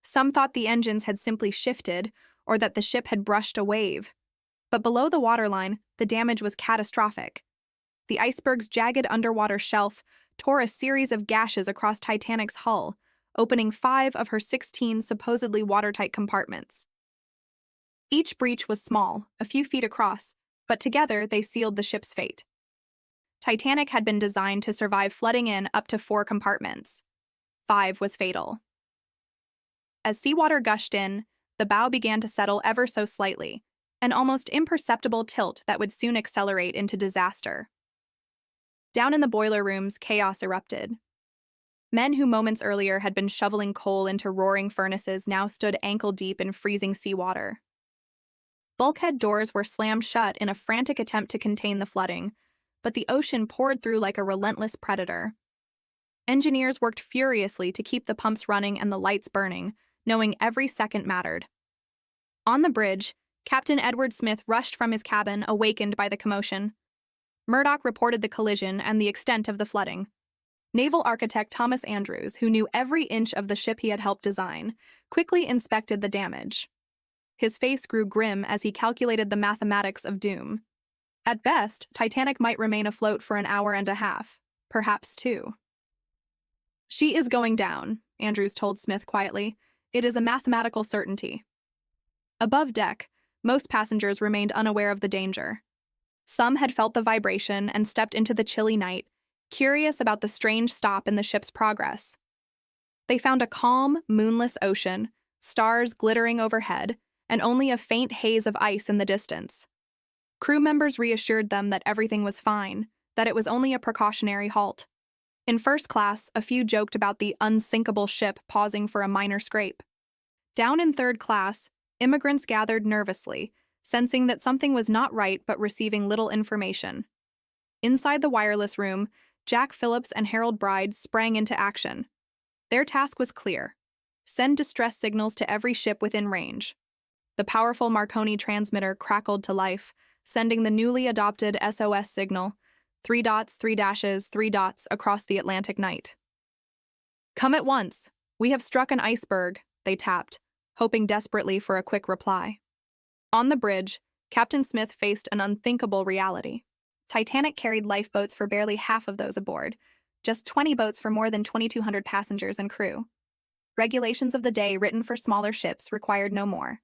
Some thought the engines had simply shifted or that the ship had brushed a wave. But below the waterline, the damage was catastrophic. The iceberg's jagged underwater shelf tore a series of gashes across Titanic's hull, opening 5 of her 16 supposedly watertight compartments. Each breach was small, a few feet across, but together they sealed the ship's fate. Titanic had been designed to survive flooding in up to 4 compartments. 5 was fatal. As seawater gushed in, the bow began to settle ever so slightly, an almost imperceptible tilt that would soon accelerate into disaster. Down in the boiler rooms, chaos erupted. Men who moments earlier had been shoveling coal into roaring furnaces now stood ankle-deep in freezing seawater. Bulkhead doors were slammed shut in a frantic attempt to contain the flooding, but the ocean poured through like a relentless predator. Engineers worked furiously to keep the pumps running and the lights burning, knowing every second mattered. On the bridge, Captain Edward Smith rushed from his cabin, awakened by the commotion. Murdoch reported the collision and the extent of the flooding. Naval architect Thomas Andrews, who knew every inch of the ship he had helped design, quickly inspected the damage. His face grew grim as he calculated the mathematics of doom. At best, Titanic might remain afloat for an hour and a half, perhaps 2. "She is going down," Andrews told Smith quietly. "It is a mathematical certainty." Above deck, most passengers remained unaware of the danger. Some had felt the vibration and stepped into the chilly night, curious about the strange stop in the ship's progress. They found a calm, moonless ocean, stars glittering overhead, and only a faint haze of ice in the distance. Crew members reassured them that everything was fine, that it was only a precautionary halt. In first class, a few joked about the unsinkable ship pausing for a minor scrape. Down in third class, immigrants gathered nervously, sensing that something was not right but receiving little information. Inside the wireless room, Jack Phillips and Harold Bride sprang into action. Their task was clear: send distress signals to every ship within range. The powerful Marconi transmitter crackled to life, sending the newly adopted SOS signal, 3 dots, 3 dashes, 3 dots across the Atlantic night. "Come at once. We have struck an iceberg," they tapped, hoping desperately for a quick reply. On the bridge, Captain Smith faced an unthinkable reality. Titanic carried lifeboats for barely half of those aboard, just 20 boats for more than 2,200 passengers and crew. Regulations of the day written for smaller ships required no more.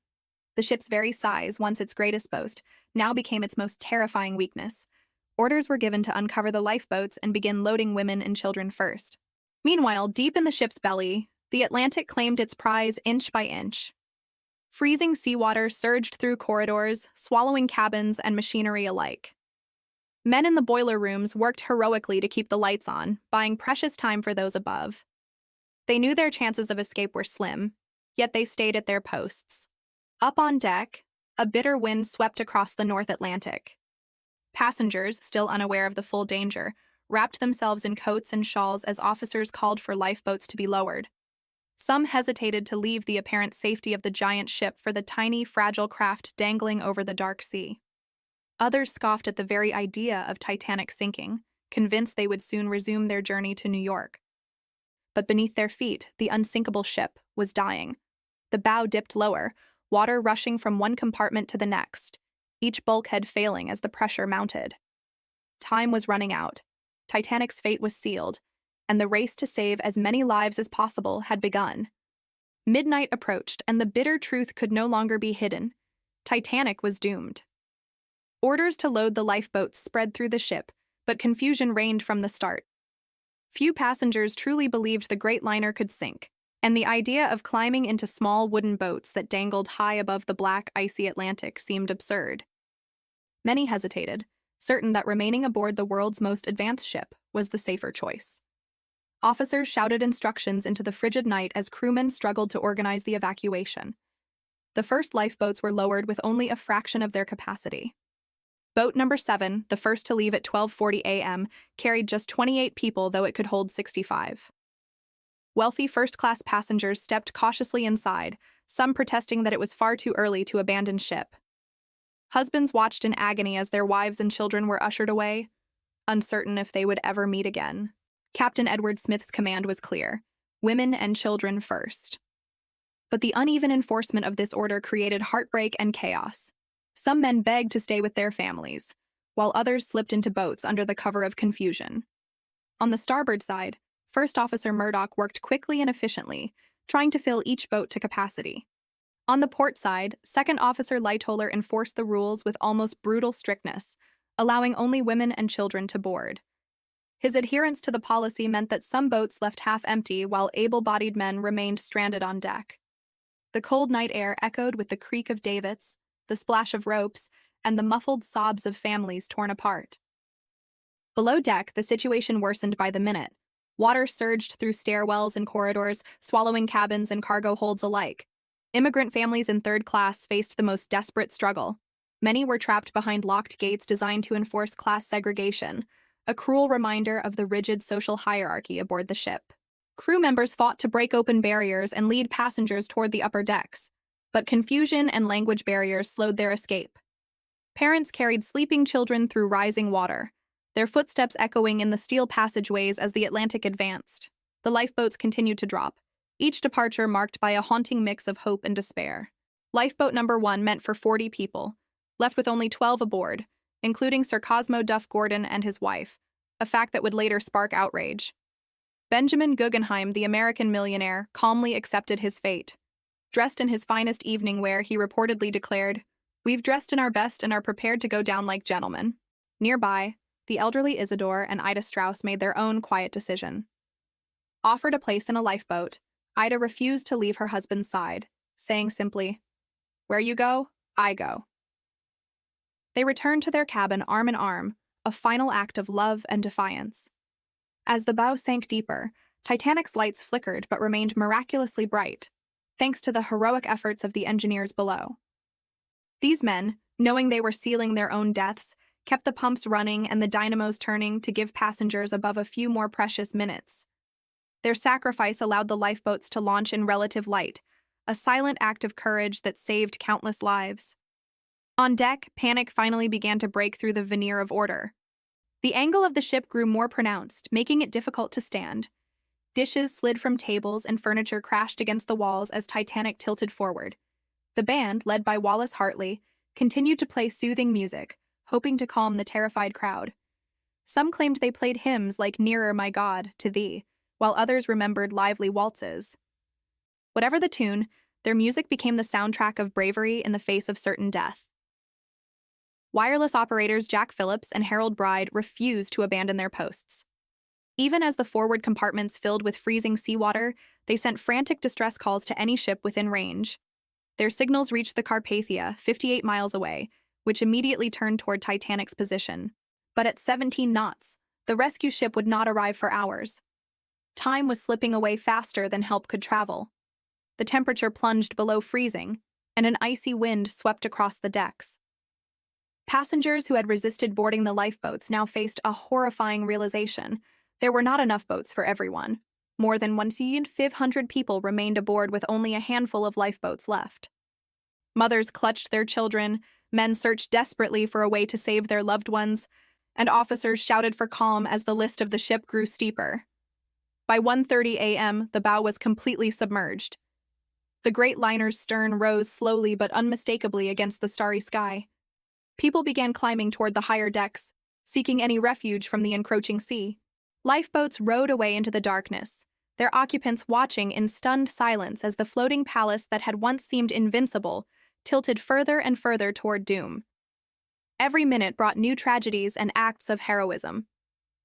The ship's very size, once its greatest boast, now became its most terrifying weakness. Orders were given to uncover the lifeboats and begin loading women and children first. Meanwhile, deep in the ship's belly, the Atlantic claimed its prize inch by inch. Freezing seawater surged through corridors, swallowing cabins and machinery alike. Men in the boiler rooms worked heroically to keep the lights on, buying precious time for those above. They knew their chances of escape were slim, yet they stayed at their posts. Up on deck, a bitter wind swept across the North Atlantic. Passengers, still unaware of the full danger, wrapped themselves in coats and shawls as officers called for lifeboats to be lowered. Some hesitated to leave the apparent safety of the giant ship for the tiny, fragile craft dangling over the dark sea. Others scoffed at the very idea of Titanic sinking, convinced they would soon resume their journey to New York. But beneath their feet, the unsinkable ship was dying. The bow dipped lower, water rushing from one compartment to the next, each bulkhead failing as the pressure mounted. Time was running out. Titanic's fate was sealed, and the race to save as many lives as possible had begun. Midnight approached, and the bitter truth could no longer be hidden. Titanic was doomed. Orders to load the lifeboats spread through the ship, but confusion reigned from the start. Few passengers truly believed the great liner could sink, and the idea of climbing into small wooden boats that dangled high above the black, icy Atlantic seemed absurd. Many hesitated, certain that remaining aboard the world's most advanced ship was the safer choice. Officers shouted instructions into the frigid night as crewmen struggled to organize the evacuation. The first lifeboats were lowered with only a fraction of their capacity. Boat number 7, the first to leave at 12:40 a.m., carried just 28 people, though it could hold 65. Wealthy first-class passengers stepped cautiously inside, some protesting that it was far too early to abandon ship. Husbands watched in agony as their wives and children were ushered away, uncertain if they would ever meet again. Captain Edward Smith's command was clear: women and children first. But the uneven enforcement of this order created heartbreak and chaos. Some men begged to stay with their families, while others slipped into boats under the cover of confusion. On the starboard side, First Officer Murdoch worked quickly and efficiently, trying to fill each boat to capacity. On the port side, Second Officer Lightoller enforced the rules with almost brutal strictness, allowing only women and children to board. His adherence to the policy meant that some boats left half empty while able-bodied men remained stranded on deck. The cold night air echoed with the creak of davits, the splash of ropes, and the muffled sobs of families torn apart. Below deck, the situation worsened by the minute. Water surged through stairwells and corridors, swallowing cabins and cargo holds alike. Immigrant families in third class faced the most desperate struggle. Many were trapped behind locked gates designed to enforce class segregation, a cruel reminder of the rigid social hierarchy aboard the ship. Crew members fought to break open barriers and lead passengers toward the upper decks, but confusion and language barriers slowed their escape. Parents carried sleeping children through rising water, their footsteps echoing in the steel passageways as the Atlantic advanced. The lifeboats continued to drop, each departure marked by a haunting mix of hope and despair. Lifeboat number 1 meant for 40 people, left with only 12 aboard, including Sir Cosmo Duff Gordon and his wife, a fact that would later spark outrage. Benjamin Guggenheim, the American millionaire, calmly accepted his fate. Dressed in his finest evening wear, he reportedly declared, "We've dressed in our best and are prepared to go down like gentlemen." Nearby, the elderly Isidore and Ida Strauss made their own quiet decision. Offered a place in a lifeboat, Ida refused to leave her husband's side, saying simply, "Where you go, I go." They returned to their cabin arm in arm, a final act of love and defiance. As the bow sank deeper, Titanic's lights flickered but remained miraculously bright, thanks to the heroic efforts of the engineers below. These men, knowing they were sealing their own deaths, kept the pumps running and the dynamos turning to give passengers above a few more precious minutes. Their sacrifice allowed the lifeboats to launch in relative light, a silent act of courage that saved countless lives. On deck, panic finally began to break through the veneer of order. The angle of the ship grew more pronounced, making it difficult to stand. Dishes slid from tables and furniture crashed against the walls as Titanic tilted forward. The band, led by Wallace Hartley, continued to play soothing music, hoping to calm the terrified crowd. Some claimed they played hymns like "Nearer, My God, to Thee," while others remembered lively waltzes. Whatever the tune, their music became the soundtrack of bravery in the face of certain death. Wireless operators Jack Phillips and Harold Bride refused to abandon their posts. Even as the forward compartments filled with freezing seawater, they sent frantic distress calls to any ship within range. Their signals reached the Carpathia, 58 miles away, which immediately turned toward Titanic's position. But at 17 knots, the rescue ship would not arrive for hours. Time was slipping away faster than help could travel. The temperature plunged below freezing, and an icy wind swept across the decks. Passengers who had resisted boarding the lifeboats now faced a horrifying realization. There were not enough boats for everyone. More than 1,500 people remained aboard with only a handful of lifeboats left. Mothers clutched their children, men searched desperately for a way to save their loved ones, and officers shouted for calm as the list of the ship grew steeper. By 1:30 a.m., the bow was completely submerged. The great liner's stern rose slowly but unmistakably against the starry sky. People began climbing toward the higher decks, seeking any refuge from the encroaching sea. Lifeboats rowed away into the darkness, their occupants watching in stunned silence as the floating palace that had once seemed invincible tilted further and further toward doom. Every minute brought new tragedies and acts of heroism.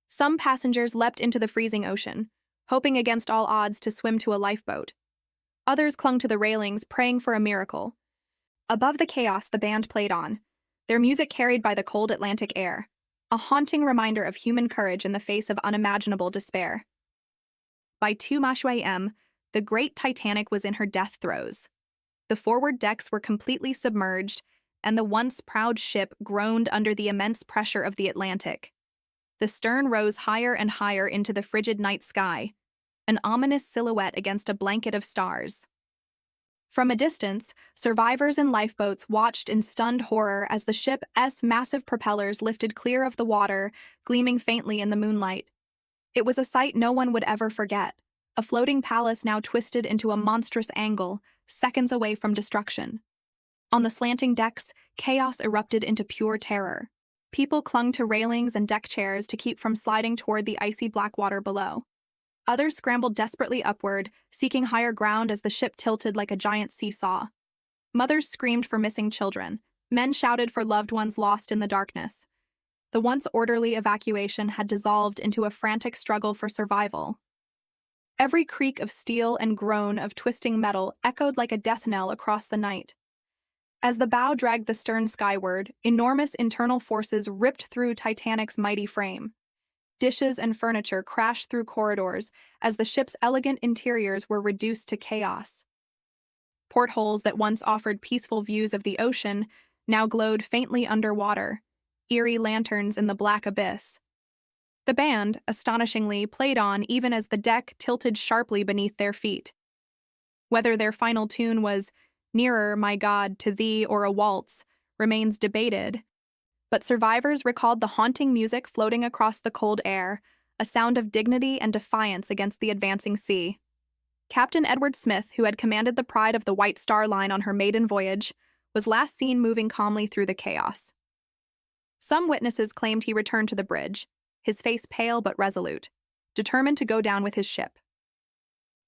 Some passengers leapt into the freezing ocean, hoping against all odds to swim to a lifeboat. Others clung to the railings, praying for a miracle. Above the chaos, the band played on, their music carried by the cold Atlantic air, a haunting reminder of human courage in the face of unimaginable despair. By 2 a.m., the great Titanic was in her death throes. The forward decks were completely submerged, and the once proud ship groaned under the immense pressure of the Atlantic. The stern rose higher and higher into the frigid night sky, an ominous silhouette against a blanket of stars. From a distance, survivors in lifeboats watched in stunned horror as the ship's massive propellers lifted clear of the water, gleaming faintly in the moonlight. It was a sight no one would ever forget, a floating palace now twisted into a monstrous angle, seconds away from destruction. On the slanting decks, chaos erupted into pure terror. People clung to railings and deck chairs to keep from sliding toward the icy black water below. Others scrambled desperately upward, seeking higher ground as the ship tilted like a giant seesaw. Mothers screamed for missing children. Men shouted for loved ones lost in the darkness. The once orderly evacuation had dissolved into a frantic struggle for survival. Every creak of steel and groan of twisting metal echoed like a death knell across the night. As the bow dragged the stern skyward, enormous internal forces ripped through Titanic's mighty frame. Dishes and furniture crashed through corridors as the ship's elegant interiors were reduced to chaos. Portholes that once offered peaceful views of the ocean now glowed faintly underwater, eerie lanterns in the black abyss. The band, astonishingly, played on even as the deck tilted sharply beneath their feet. Whether their final tune was "Nearer, My God, to Thee" or a waltz remains debated, but survivors recalled the haunting music floating across the cold air, a sound of dignity and defiance against the advancing sea. Captain Edward Smith, who had commanded the Pride of the White Star Line on her maiden voyage, was last seen moving calmly through the chaos. Some witnesses claimed he returned to the bridge, his face pale but resolute, determined to go down with his ship.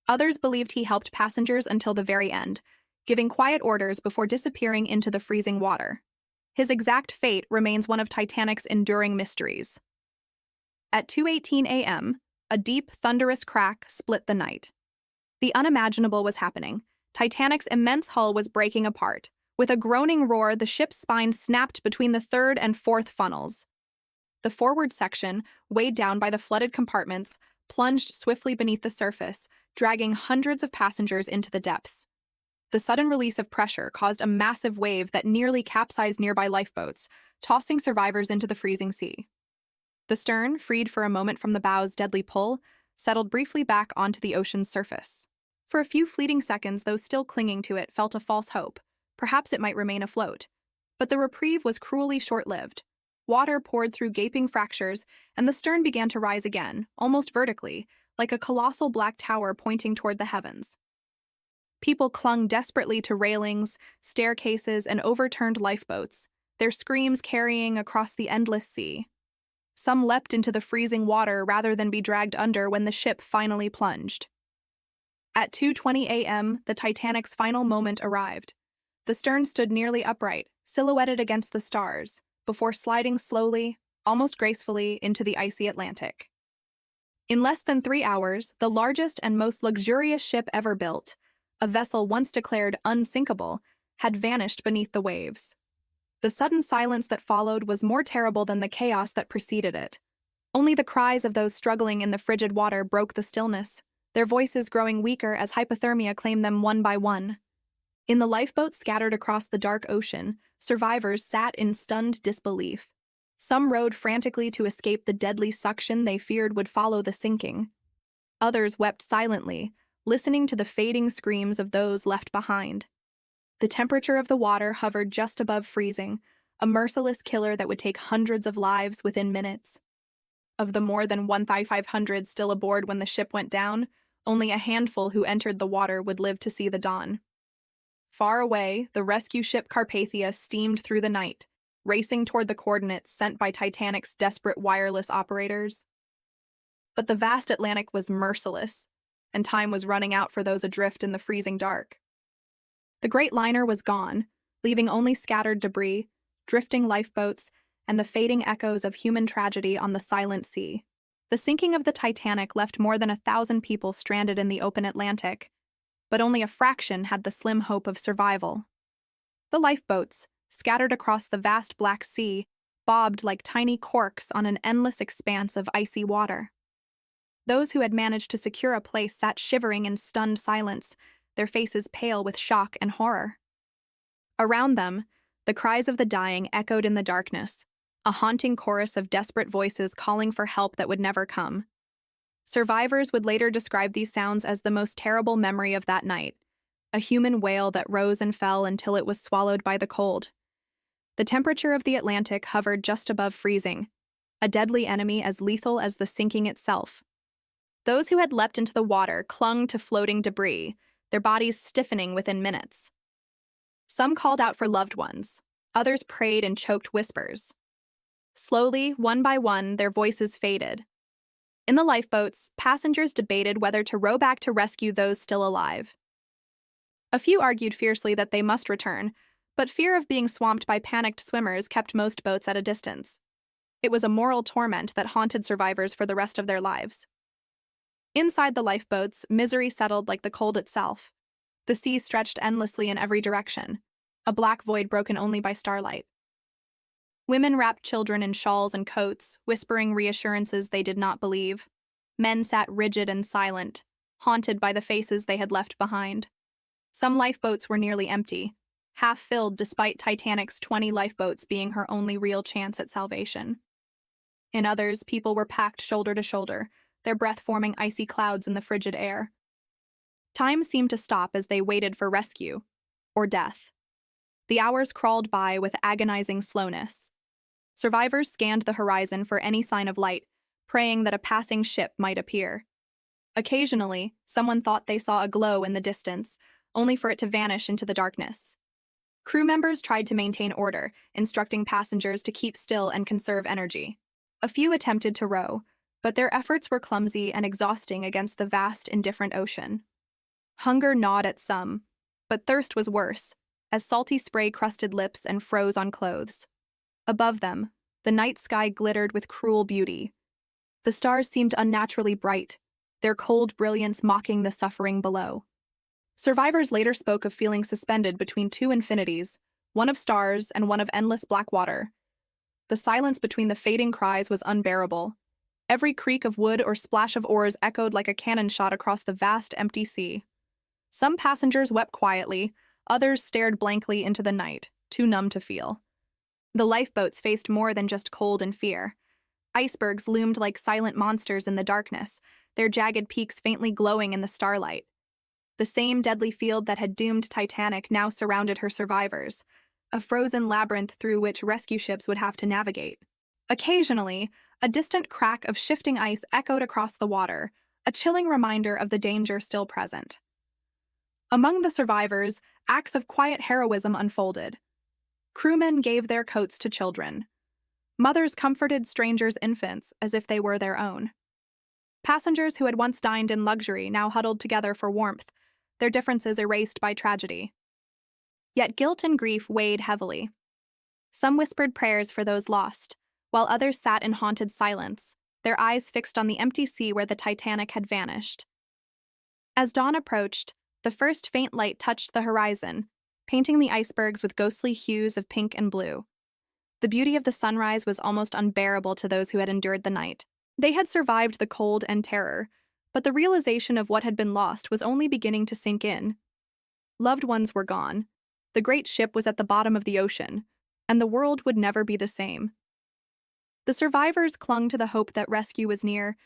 Others believed he helped passengers until the very end, giving quiet orders before disappearing into the freezing water. His exact fate remains one of Titanic's enduring mysteries. At 2:18 a.m., a deep, thunderous crack split the night. The unimaginable was happening. Titanic's immense hull was breaking apart. With a groaning roar, the ship's spine snapped between the third and fourth funnels. The forward section, weighed down by the flooded compartments, plunged swiftly beneath the surface, dragging hundreds of passengers into the depths. The sudden release of pressure caused a massive wave that nearly capsized nearby lifeboats, tossing survivors into the freezing sea. The stern, freed for a moment from the bow's deadly pull, settled briefly back onto the ocean's surface. For a few fleeting seconds, those still clinging to it felt a false hope. Perhaps it might remain afloat. But the reprieve was cruelly short-lived. Water poured through gaping fractures, and the stern began to rise again, almost vertically, like a colossal black tower pointing toward the heavens. People clung desperately to railings, staircases, and overturned lifeboats, their screams carrying across the endless sea. Some leapt into the freezing water rather than be dragged under when the ship finally plunged. At 2:20 a.m., the Titanic's final moment arrived. The stern stood nearly upright, silhouetted against the stars, before sliding slowly, almost gracefully, into the icy Atlantic. In less than 3 hours, the largest and most luxurious ship ever built, a vessel once declared unsinkable, had vanished beneath the waves. The sudden silence that followed was more terrible than the chaos that preceded it. Only the cries of those struggling in the frigid water broke the stillness, their voices growing weaker as hypothermia claimed them one by one. In the lifeboats scattered across the dark ocean, survivors sat in stunned disbelief. Some rowed frantically to escape the deadly suction they feared would follow the sinking. Others wept silently, listening to the fading screams of those left behind. The temperature of the water hovered just above freezing, a merciless killer that would take hundreds of lives within minutes. Of the more than 1,500 still aboard when the ship went down, only a handful who entered the water would live to see the dawn. Far away, the rescue ship Carpathia steamed through the night, racing toward the coordinates sent by Titanic's desperate wireless operators. But the vast Atlantic was merciless, and time was running out for those adrift in the freezing dark. The great liner was gone, leaving only scattered debris, drifting lifeboats, and the fading echoes of human tragedy on the silent sea. The sinking of the Titanic left more than 1,000 people stranded in the open Atlantic, but only a fraction had the slim hope of survival. The lifeboats, scattered across the vast Black Sea, bobbed like tiny corks on an endless expanse of icy water. Those who had managed to secure a place sat shivering in stunned silence, their faces pale with shock and horror. Around them, the cries of the dying echoed in the darkness, a haunting chorus of desperate voices calling for help that would never come. Survivors would later describe these sounds as the most terrible memory of that night, a human wail that rose and fell until it was swallowed by the cold. The temperature of the Atlantic hovered just above freezing, a deadly enemy as lethal as the sinking itself. Those who had leapt into the water clung to floating debris, their bodies stiffening within minutes. Some called out for loved ones, others prayed in choked whispers. Slowly, one by one, their voices faded. In the lifeboats, passengers debated whether to row back to rescue those still alive. A few argued fiercely that they must return, but fear of being swamped by panicked swimmers kept most boats at a distance. It was a moral torment that haunted survivors for the rest of their lives. Inside the lifeboats, misery settled like the cold itself. The sea stretched endlessly in every direction, a black void broken only by starlight. Women wrapped children in shawls and coats, whispering reassurances they did not believe. Men sat rigid and silent, haunted by the faces they had left behind. Some lifeboats were nearly empty, half filled despite Titanic's 20 lifeboats being her only real chance at salvation. In others, people were packed shoulder to shoulder, their breath forming icy clouds in the frigid air. Time seemed to stop as they waited for rescue, or death. The hours crawled by with agonizing slowness. Survivors scanned the horizon for any sign of light, praying that a passing ship might appear. Occasionally, someone thought they saw a glow in the distance, only for it to vanish into the darkness. Crew members tried to maintain order, instructing passengers to keep still and conserve energy. A few attempted to row, but their efforts were clumsy and exhausting against the vast, indifferent ocean. Hunger gnawed at some, but thirst was worse, as salty spray crusted lips and froze on clothes. Above them, the night sky glittered with cruel beauty. The stars seemed unnaturally bright, their cold brilliance mocking the suffering below. Survivors later spoke of feeling suspended between two infinities, one of stars and one of endless black water. The silence between the fading cries was unbearable. Every creak of wood or splash of oars echoed like a cannon shot across the vast, empty sea. Some passengers wept quietly, others stared blankly into the night, too numb to feel. The lifeboats faced more than just cold and fear. Icebergs loomed like silent monsters in the darkness, their jagged peaks faintly glowing in the starlight. The same deadly field that had doomed Titanic now surrounded her survivors, a frozen labyrinth through which rescue ships would have to navigate. Occasionally, a distant crack of shifting ice echoed across the water, a chilling reminder of the danger still present. Among the survivors, acts of quiet heroism unfolded. Crewmen gave their coats to children. Mothers comforted strangers' infants as if they were their own. Passengers who had once dined in luxury now huddled together for warmth, their differences erased by tragedy. Yet guilt and grief weighed heavily. Some whispered prayers for those lost, while others sat in haunted silence, their eyes fixed on the empty sea where the Titanic had vanished. As dawn approached, the first faint light touched the horizon, painting the icebergs with ghostly hues of pink and blue. The beauty of the sunrise was almost unbearable to those who had endured the night. They had survived the cold and terror, but the realization of what had been lost was only beginning to sink in. Loved ones were gone. The great ship was at the bottom of the ocean, and the world would never be the same. The survivors clung to the hope that rescue was near,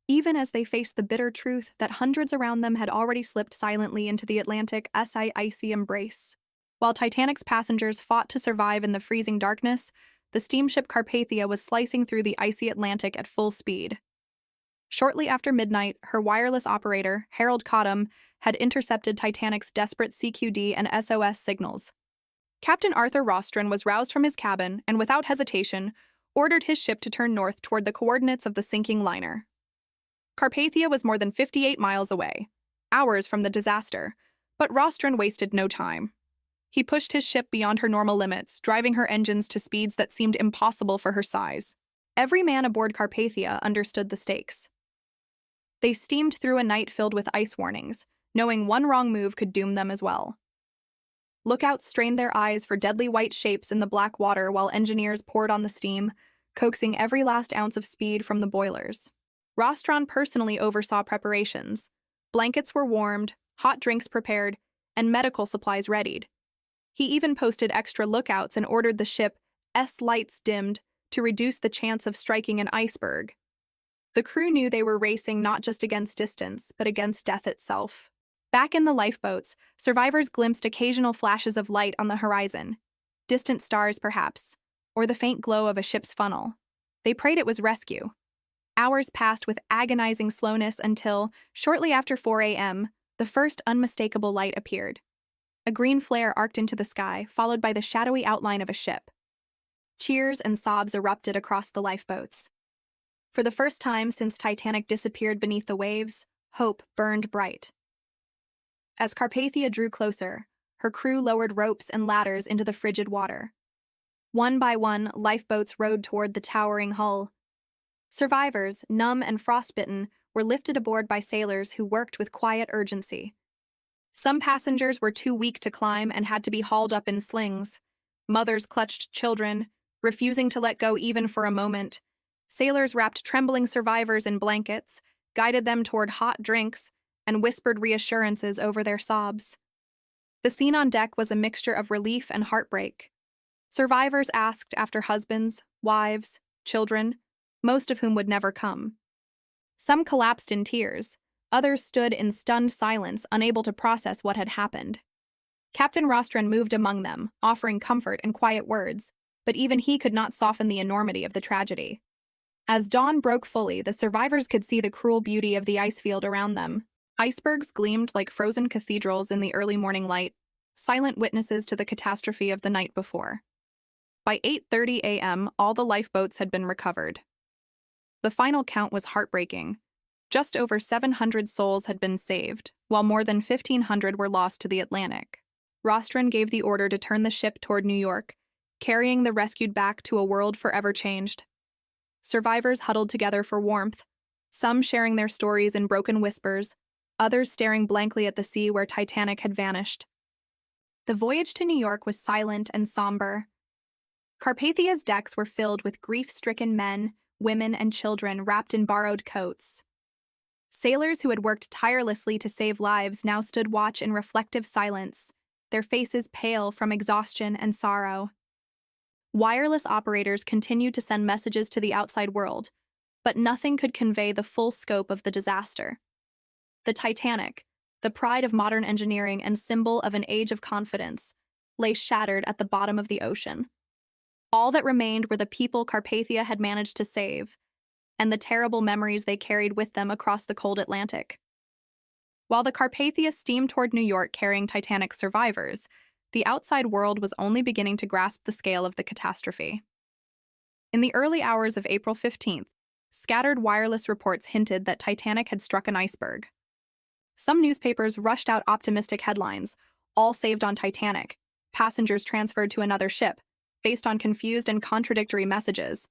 even as they faced the bitter truth that hundreds around them had already slipped silently into the Atlantic's icy embrace. While Titanic's passengers fought to survive in the freezing darkness, the steamship Carpathia was slicing through the icy Atlantic at full speed. Shortly after midnight, her wireless operator, Harold Cottam, had intercepted Titanic's desperate CQD and SOS signals. Captain Arthur Rostron was roused from his cabin and, without hesitation, ordered his ship to turn north toward the coordinates of the sinking liner. Carpathia was more than 58 miles away, hours from the disaster, but Rostron wasted no time. He pushed his ship beyond her normal limits, driving her engines to speeds that seemed impossible for her size. Every man aboard Carpathia understood the stakes. They steamed through a night filled with ice warnings, knowing one wrong move could doom them as well. Lookouts strained their eyes for deadly white shapes in the black water while engineers poured on the steam, coaxing every last ounce of speed from the boilers. Rostron personally oversaw preparations. Blankets were warmed, hot drinks prepared, and medical supplies readied. He even posted extra lookouts and ordered the ship's lights dimmed to reduce the chance of striking an iceberg. The crew knew they were racing not just against distance, but against death itself. Back in the lifeboats, survivors glimpsed occasional flashes of light on the horizon, distant stars perhaps, or the faint glow of a ship's funnel. They prayed it was rescue. Hours passed with agonizing slowness until, shortly after 4 a.m., the first unmistakable light appeared. A green flare arced into the sky, followed by the shadowy outline of a ship. Cheers and sobs erupted across the lifeboats. For the first time since Titanic disappeared beneath the waves, hope burned bright. As Carpathia drew closer, her crew lowered ropes and ladders into the frigid water. One by one, lifeboats rowed toward the towering hull. Survivors, numb and frostbitten, were lifted aboard by sailors who worked with quiet urgency. Some passengers were too weak to climb and had to be hauled up in slings. Mothers clutched children, refusing to let go even for a moment. Sailors wrapped trembling survivors in blankets, guided them toward hot drinks, and whispered reassurances over their sobs. The scene on deck was a mixture of relief and heartbreak. Survivors asked after husbands, wives, children, most of whom would never come. Some collapsed in tears. Others stood in stunned silence, unable to process what had happened. Captain Rostron moved among them, offering comfort and quiet words, but even he could not soften the enormity of the tragedy. As dawn broke fully, the survivors could see the cruel beauty of the ice field around them. Icebergs gleamed like frozen cathedrals in the early morning light, silent witnesses to the catastrophe of the night before. By 8:30 a.m., all the lifeboats had been recovered. The final count was heartbreaking. Just over 700 souls had been saved, while more than 1,500 were lost to the Atlantic. Rostron gave the order to turn the ship toward New York, carrying the rescued back to a world forever changed. Survivors huddled together for warmth, some sharing their stories in broken whispers, others staring blankly at the sea where Titanic had vanished. The voyage to New York was silent and somber. Carpathia's decks were filled with grief-stricken men, women, and children wrapped in borrowed coats. Sailors who had worked tirelessly to save lives now stood watch in reflective silence, their faces pale from exhaustion and sorrow. Wireless operators continued to send messages to the outside world, but nothing could convey the full scope of the disaster. The Titanic, the pride of modern engineering and symbol of an age of confidence, lay shattered at the bottom of the ocean. All that remained were the people Carpathia had managed to save, and the terrible memories they carried with them across the cold Atlantic. While the Carpathia steamed toward New York carrying Titanic survivors, the outside world was only beginning to grasp the scale of the catastrophe. In the early hours of April 15th, Scattered wireless reports hinted that Titanic had struck an iceberg. Some newspapers rushed out optimistic headlines, all saved on Titanic, passengers transferred to another ship, based on confused and contradictory messages.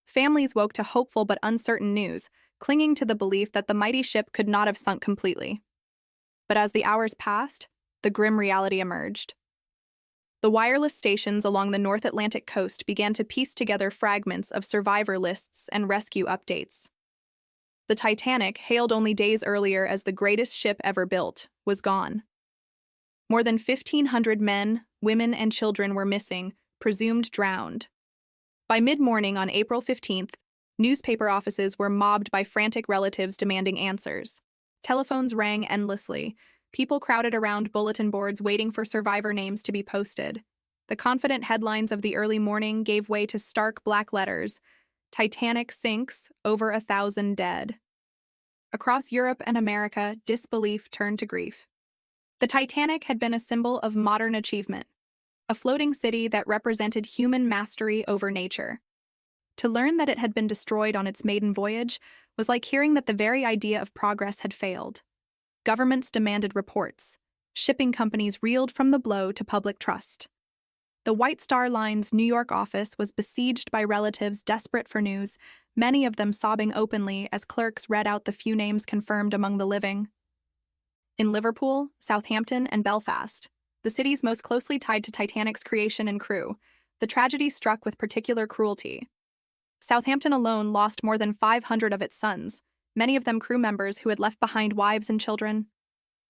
Families woke to hopeful but uncertain news, clinging to the belief that the mighty ship could not have sunk completely. But as the hours passed, the grim reality emerged. The wireless stations along the North Atlantic coast began to piece together fragments of survivor lists and rescue updates. The Titanic, hailed only days earlier as the greatest ship ever built, was gone. More than 1,500 men, women, and children were missing, presumed drowned. By mid-morning on April 15th, newspaper offices were mobbed by frantic relatives demanding answers. Telephones rang endlessly. People crowded around bulletin boards waiting for survivor names to be posted. The confident headlines of the early morning gave way to stark black letters: Titanic sinks, over 1,000 dead. Across Europe and America, disbelief turned to grief. The Titanic had been a symbol of modern achievement, a floating city that represented human mastery over nature. To learn that it had been destroyed on its maiden voyage was like hearing that the very idea of progress had failed. Governments demanded reports. Shipping companies reeled from the blow to public trust. The White Star Line's New York office was besieged by relatives desperate for news, many of them sobbing openly as clerks read out the few names confirmed among the living. In Liverpool, Southampton, and Belfast, the cities most closely tied to Titanic's creation and crew, the tragedy struck with particular cruelty. Southampton alone lost more than 500 of its sons, many of them crew members who had left behind wives and children.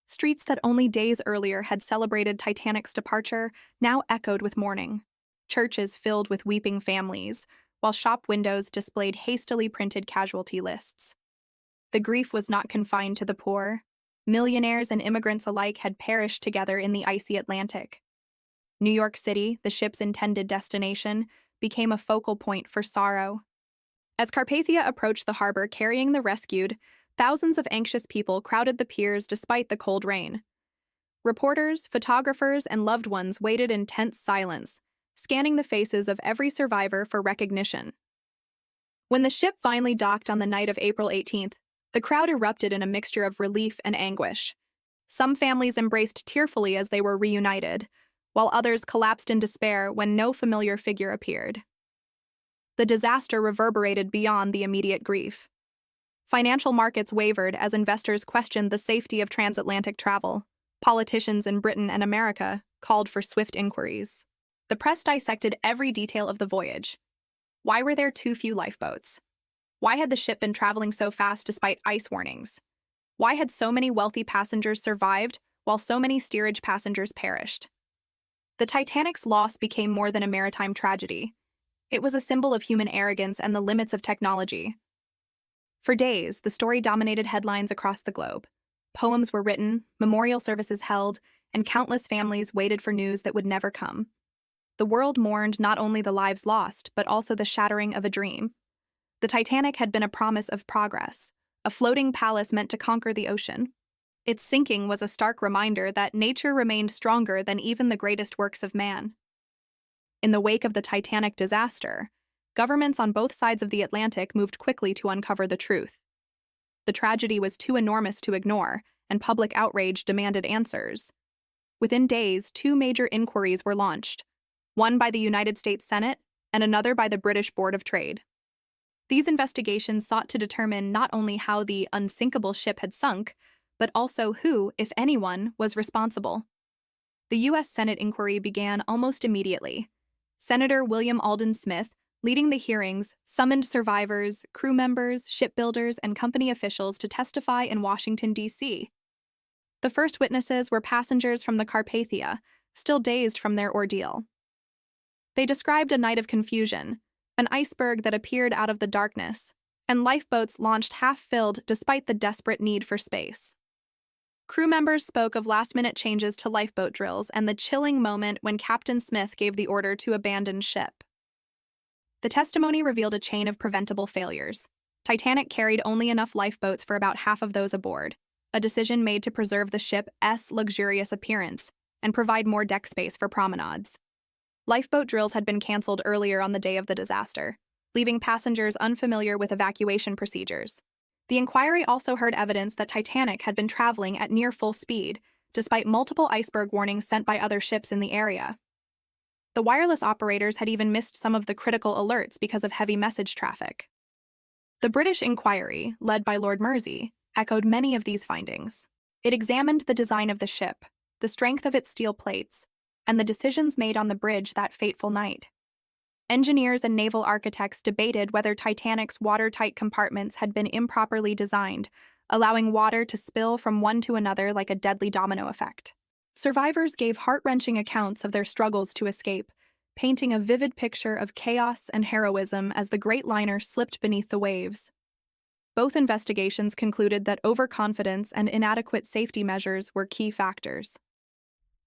Streets that only days earlier had celebrated Titanic's departure now echoed with mourning. Churches filled with weeping families, while shop windows displayed hastily printed casualty lists. The grief was not confined to the poor. Millionaires and immigrants alike had perished together in the icy Atlantic. New York City, the ship's intended destination, became a focal point for sorrow. As Carpathia approached the harbor carrying the rescued, thousands of anxious people crowded the piers despite the cold rain. Reporters, photographers, and loved ones waited in tense silence, scanning the faces of every survivor for recognition. When the ship finally docked on the night of April 18th, the crowd erupted in a mixture of relief and anguish. Some families embraced tearfully as they were reunited, while others collapsed in despair when no familiar figure appeared. The disaster reverberated beyond the immediate grief. Financial markets wavered as investors questioned the safety of transatlantic travel. Politicians in Britain and America called for swift inquiries. The press dissected every detail of the voyage. Why were there too few lifeboats? Why had the ship been traveling so fast despite ice warnings? Why had so many wealthy passengers survived while so many steerage passengers perished? The Titanic's loss became more than a maritime tragedy. It was a symbol of human arrogance and the limits of technology. For days, the story dominated headlines across the globe. Poems were written, memorial services held, and countless families waited for news that would never come. The world mourned not only the lives lost, but also the shattering of a dream. The Titanic had been a promise of progress, a floating palace meant to conquer the ocean. Its sinking was a stark reminder that nature remained stronger than even the greatest works of man. In the wake of the Titanic disaster, governments on both sides of the Atlantic moved quickly to uncover the truth. The tragedy was too enormous to ignore, and public outrage demanded answers. Within days, two major inquiries were launched, one by the United States Senate and another by the British Board of Trade. These investigations sought to determine not only how the Unsinkable ship had sunk, but also who, if anyone, was responsible. The U.S. Senate inquiry began almost immediately. Senator William Alden Smith, leading the hearings, summoned survivors, crew members, shipbuilders, and company officials to testify in Washington, D.C. The first witnesses were passengers from the Carpathia, still dazed from their ordeal. They described a night of confusion, an iceberg that appeared out of the darkness, and lifeboats launched half-filled despite the desperate need for space. Crew members spoke of last-minute changes to lifeboat drills and the chilling moment when Captain Smith gave the order to abandon ship. The testimony revealed a chain of preventable failures. Titanic carried only enough lifeboats for about half of those aboard, a decision made to preserve the ship's luxurious appearance and provide more deck space for promenades. Lifeboat drills had been canceled earlier on the day of the disaster. leaving passengers unfamiliar with evacuation procedures. The inquiry also heard evidence that Titanic had been traveling at near full speed, despite multiple iceberg warnings sent by other ships in the area. The wireless operators had even missed some of the critical alerts because of heavy message traffic. The British inquiry, led by Lord Mersey, echoed many of these findings. It examined the design of the ship, the strength of its steel plates, and the decisions made on the bridge that fateful night. Engineers and naval architects debated whether Titanic's watertight compartments had been improperly designed, allowing water to spill from one to another like a deadly domino effect. Survivors gave heart-wrenching accounts of their struggles to escape, painting a vivid picture of chaos and heroism as the great liner slipped beneath the waves. Both investigations concluded that overconfidence and inadequate safety measures were key factors.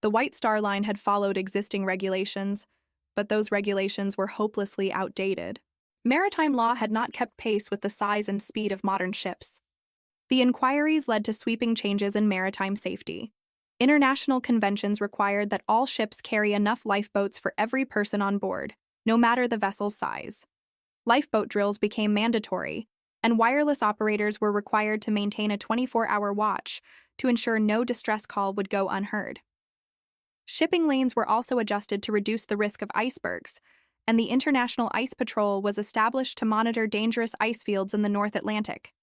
The White Star Line had followed existing regulations, but those regulations were hopelessly outdated. Maritime law had not kept pace with the size and speed of modern ships. The inquiries led to sweeping changes in maritime safety. International conventions required that all ships carry enough lifeboats for every person on board, no matter the vessel's size. Lifeboat drills became mandatory, and wireless operators were required to maintain a 24-hour watch to ensure no distress call would go unheard. Shipping lanes were also adjusted to reduce the risk of icebergs, and the International Ice Patrol was established to monitor dangerous ice fields in the North Atlantic.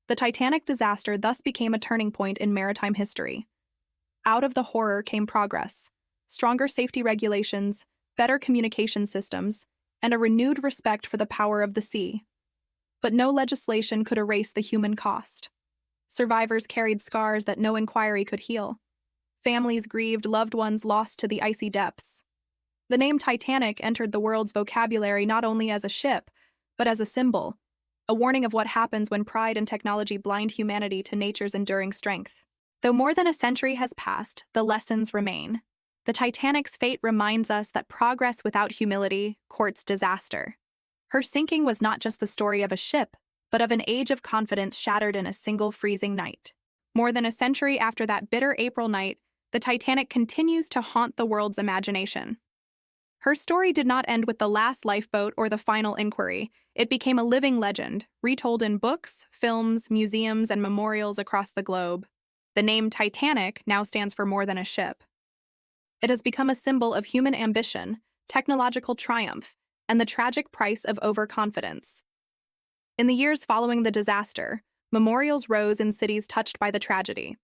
The Titanic disaster thus became a turning point in maritime history. Out of the horror came progress, stronger safety regulations, better communication systems, and a renewed respect for the power of the sea. But no legislation could erase the human cost. Survivors carried scars that no inquiry could heal. Families grieved loved ones lost to the icy depths. The name Titanic entered the world's vocabulary not only as a ship, but as a symbol, a warning of what happens when pride and technology blind humanity to nature's enduring strength. Though more than a century has passed, the lessons remain. The Titanic's fate reminds us that progress without humility courts disaster. Her sinking was not just the story of a ship, but of an age of confidence shattered in a single freezing night. More than a century after that bitter April night, the Titanic continues to haunt the world's imagination. Her story did not end with the last lifeboat or the final inquiry. It became a living legend, retold in books, films, museums, and memorials across the globe. The name Titanic now stands for more than a ship. It has become a symbol of human ambition, technological triumph, and the tragic price of overconfidence. In the years following the disaster, memorials rose in cities touched by the tragedy.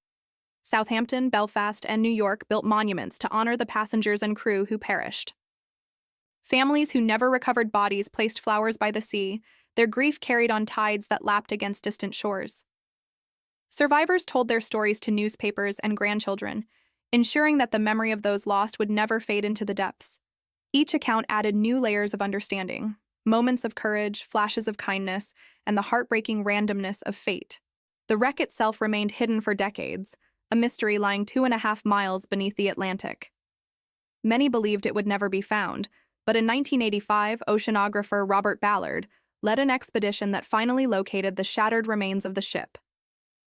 Southampton, Belfast, and New York built monuments to honor the passengers and crew who perished. Families who never recovered bodies placed flowers by the sea, their grief carried on tides that lapped against distant shores. Survivors told their stories to newspapers and grandchildren, ensuring that the memory of those lost would never fade into the depths. Each account added new layers of understanding, moments of courage, flashes of kindness, and the heartbreaking randomness of fate. The wreck itself remained hidden for decades, a mystery lying 2.5 miles beneath the Atlantic. Many believed it would never be found, but in 1985, oceanographer Robert Ballard led an expedition that finally located the shattered remains of the ship.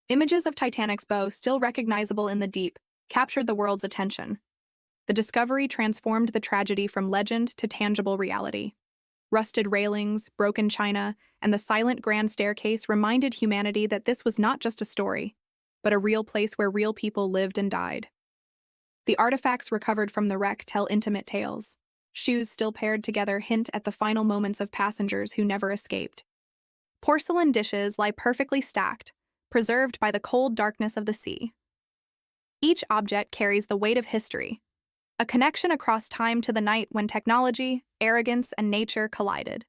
Images of Titanic's bow, still recognizable in the deep, captured the world's attention. The discovery transformed the tragedy from legend to tangible reality. Rusted railings, broken china, and the silent grand staircase reminded humanity that this was not just a story, but a real place where real people lived and died. The artifacts recovered from the wreck tell intimate tales. Shoes still paired together hint at the final moments of passengers who never escaped. Porcelain dishes lie perfectly stacked, preserved by the cold darkness of the sea. Each object carries the weight of history, a connection across time to the night when technology, arrogance, and nature collided.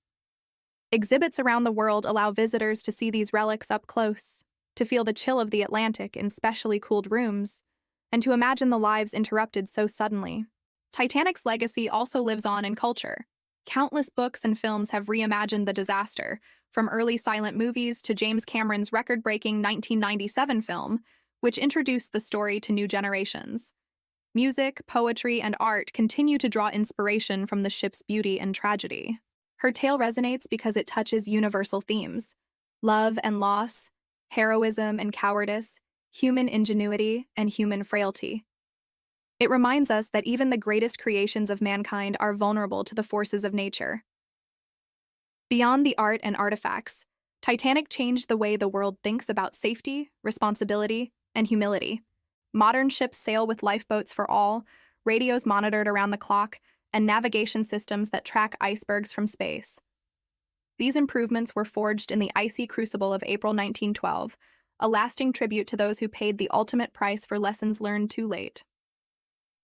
Exhibits around the world allow visitors to see these relics up close, to feel the chill of the Atlantic in specially cooled rooms, and to imagine the lives interrupted so suddenly. Titanic's legacy also lives on in culture. Countless books and films have reimagined the disaster, from early silent movies to James Cameron's record-breaking 1997 film, which introduced the story to new generations. Music, poetry, and art continue to draw inspiration from the ship's beauty and tragedy. Her tale resonates because it touches universal themes: love and loss, heroism and cowardice, human ingenuity and human frailty. It reminds us that even the greatest creations of mankind are vulnerable to the forces of nature. Beyond the art and artifacts, Titanic changed the way the world thinks about safety, responsibility, and humility. Modern ships sail with lifeboats for all, radios monitored around the clock, and navigation systems that track icebergs from space. These improvements were forged in the icy crucible of April 1912, a lasting tribute to those who paid the ultimate price for lessons learned too late.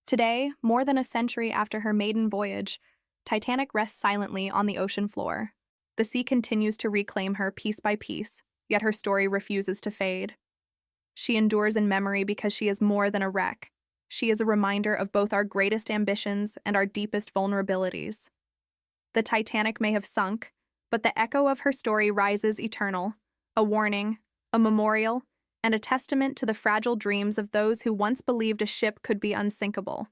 Today, more than a century after her maiden voyage, Titanic rests silently on the ocean floor. The sea continues to reclaim her piece by piece, yet her story refuses to fade. She endures in memory because she is more than a wreck. She is a reminder of both our greatest ambitions and our deepest vulnerabilities. The Titanic may have sunk, but the echo of her story rises eternal, a warning, a memorial, and a testament to the fragile dreams of those who once believed a ship could be unsinkable.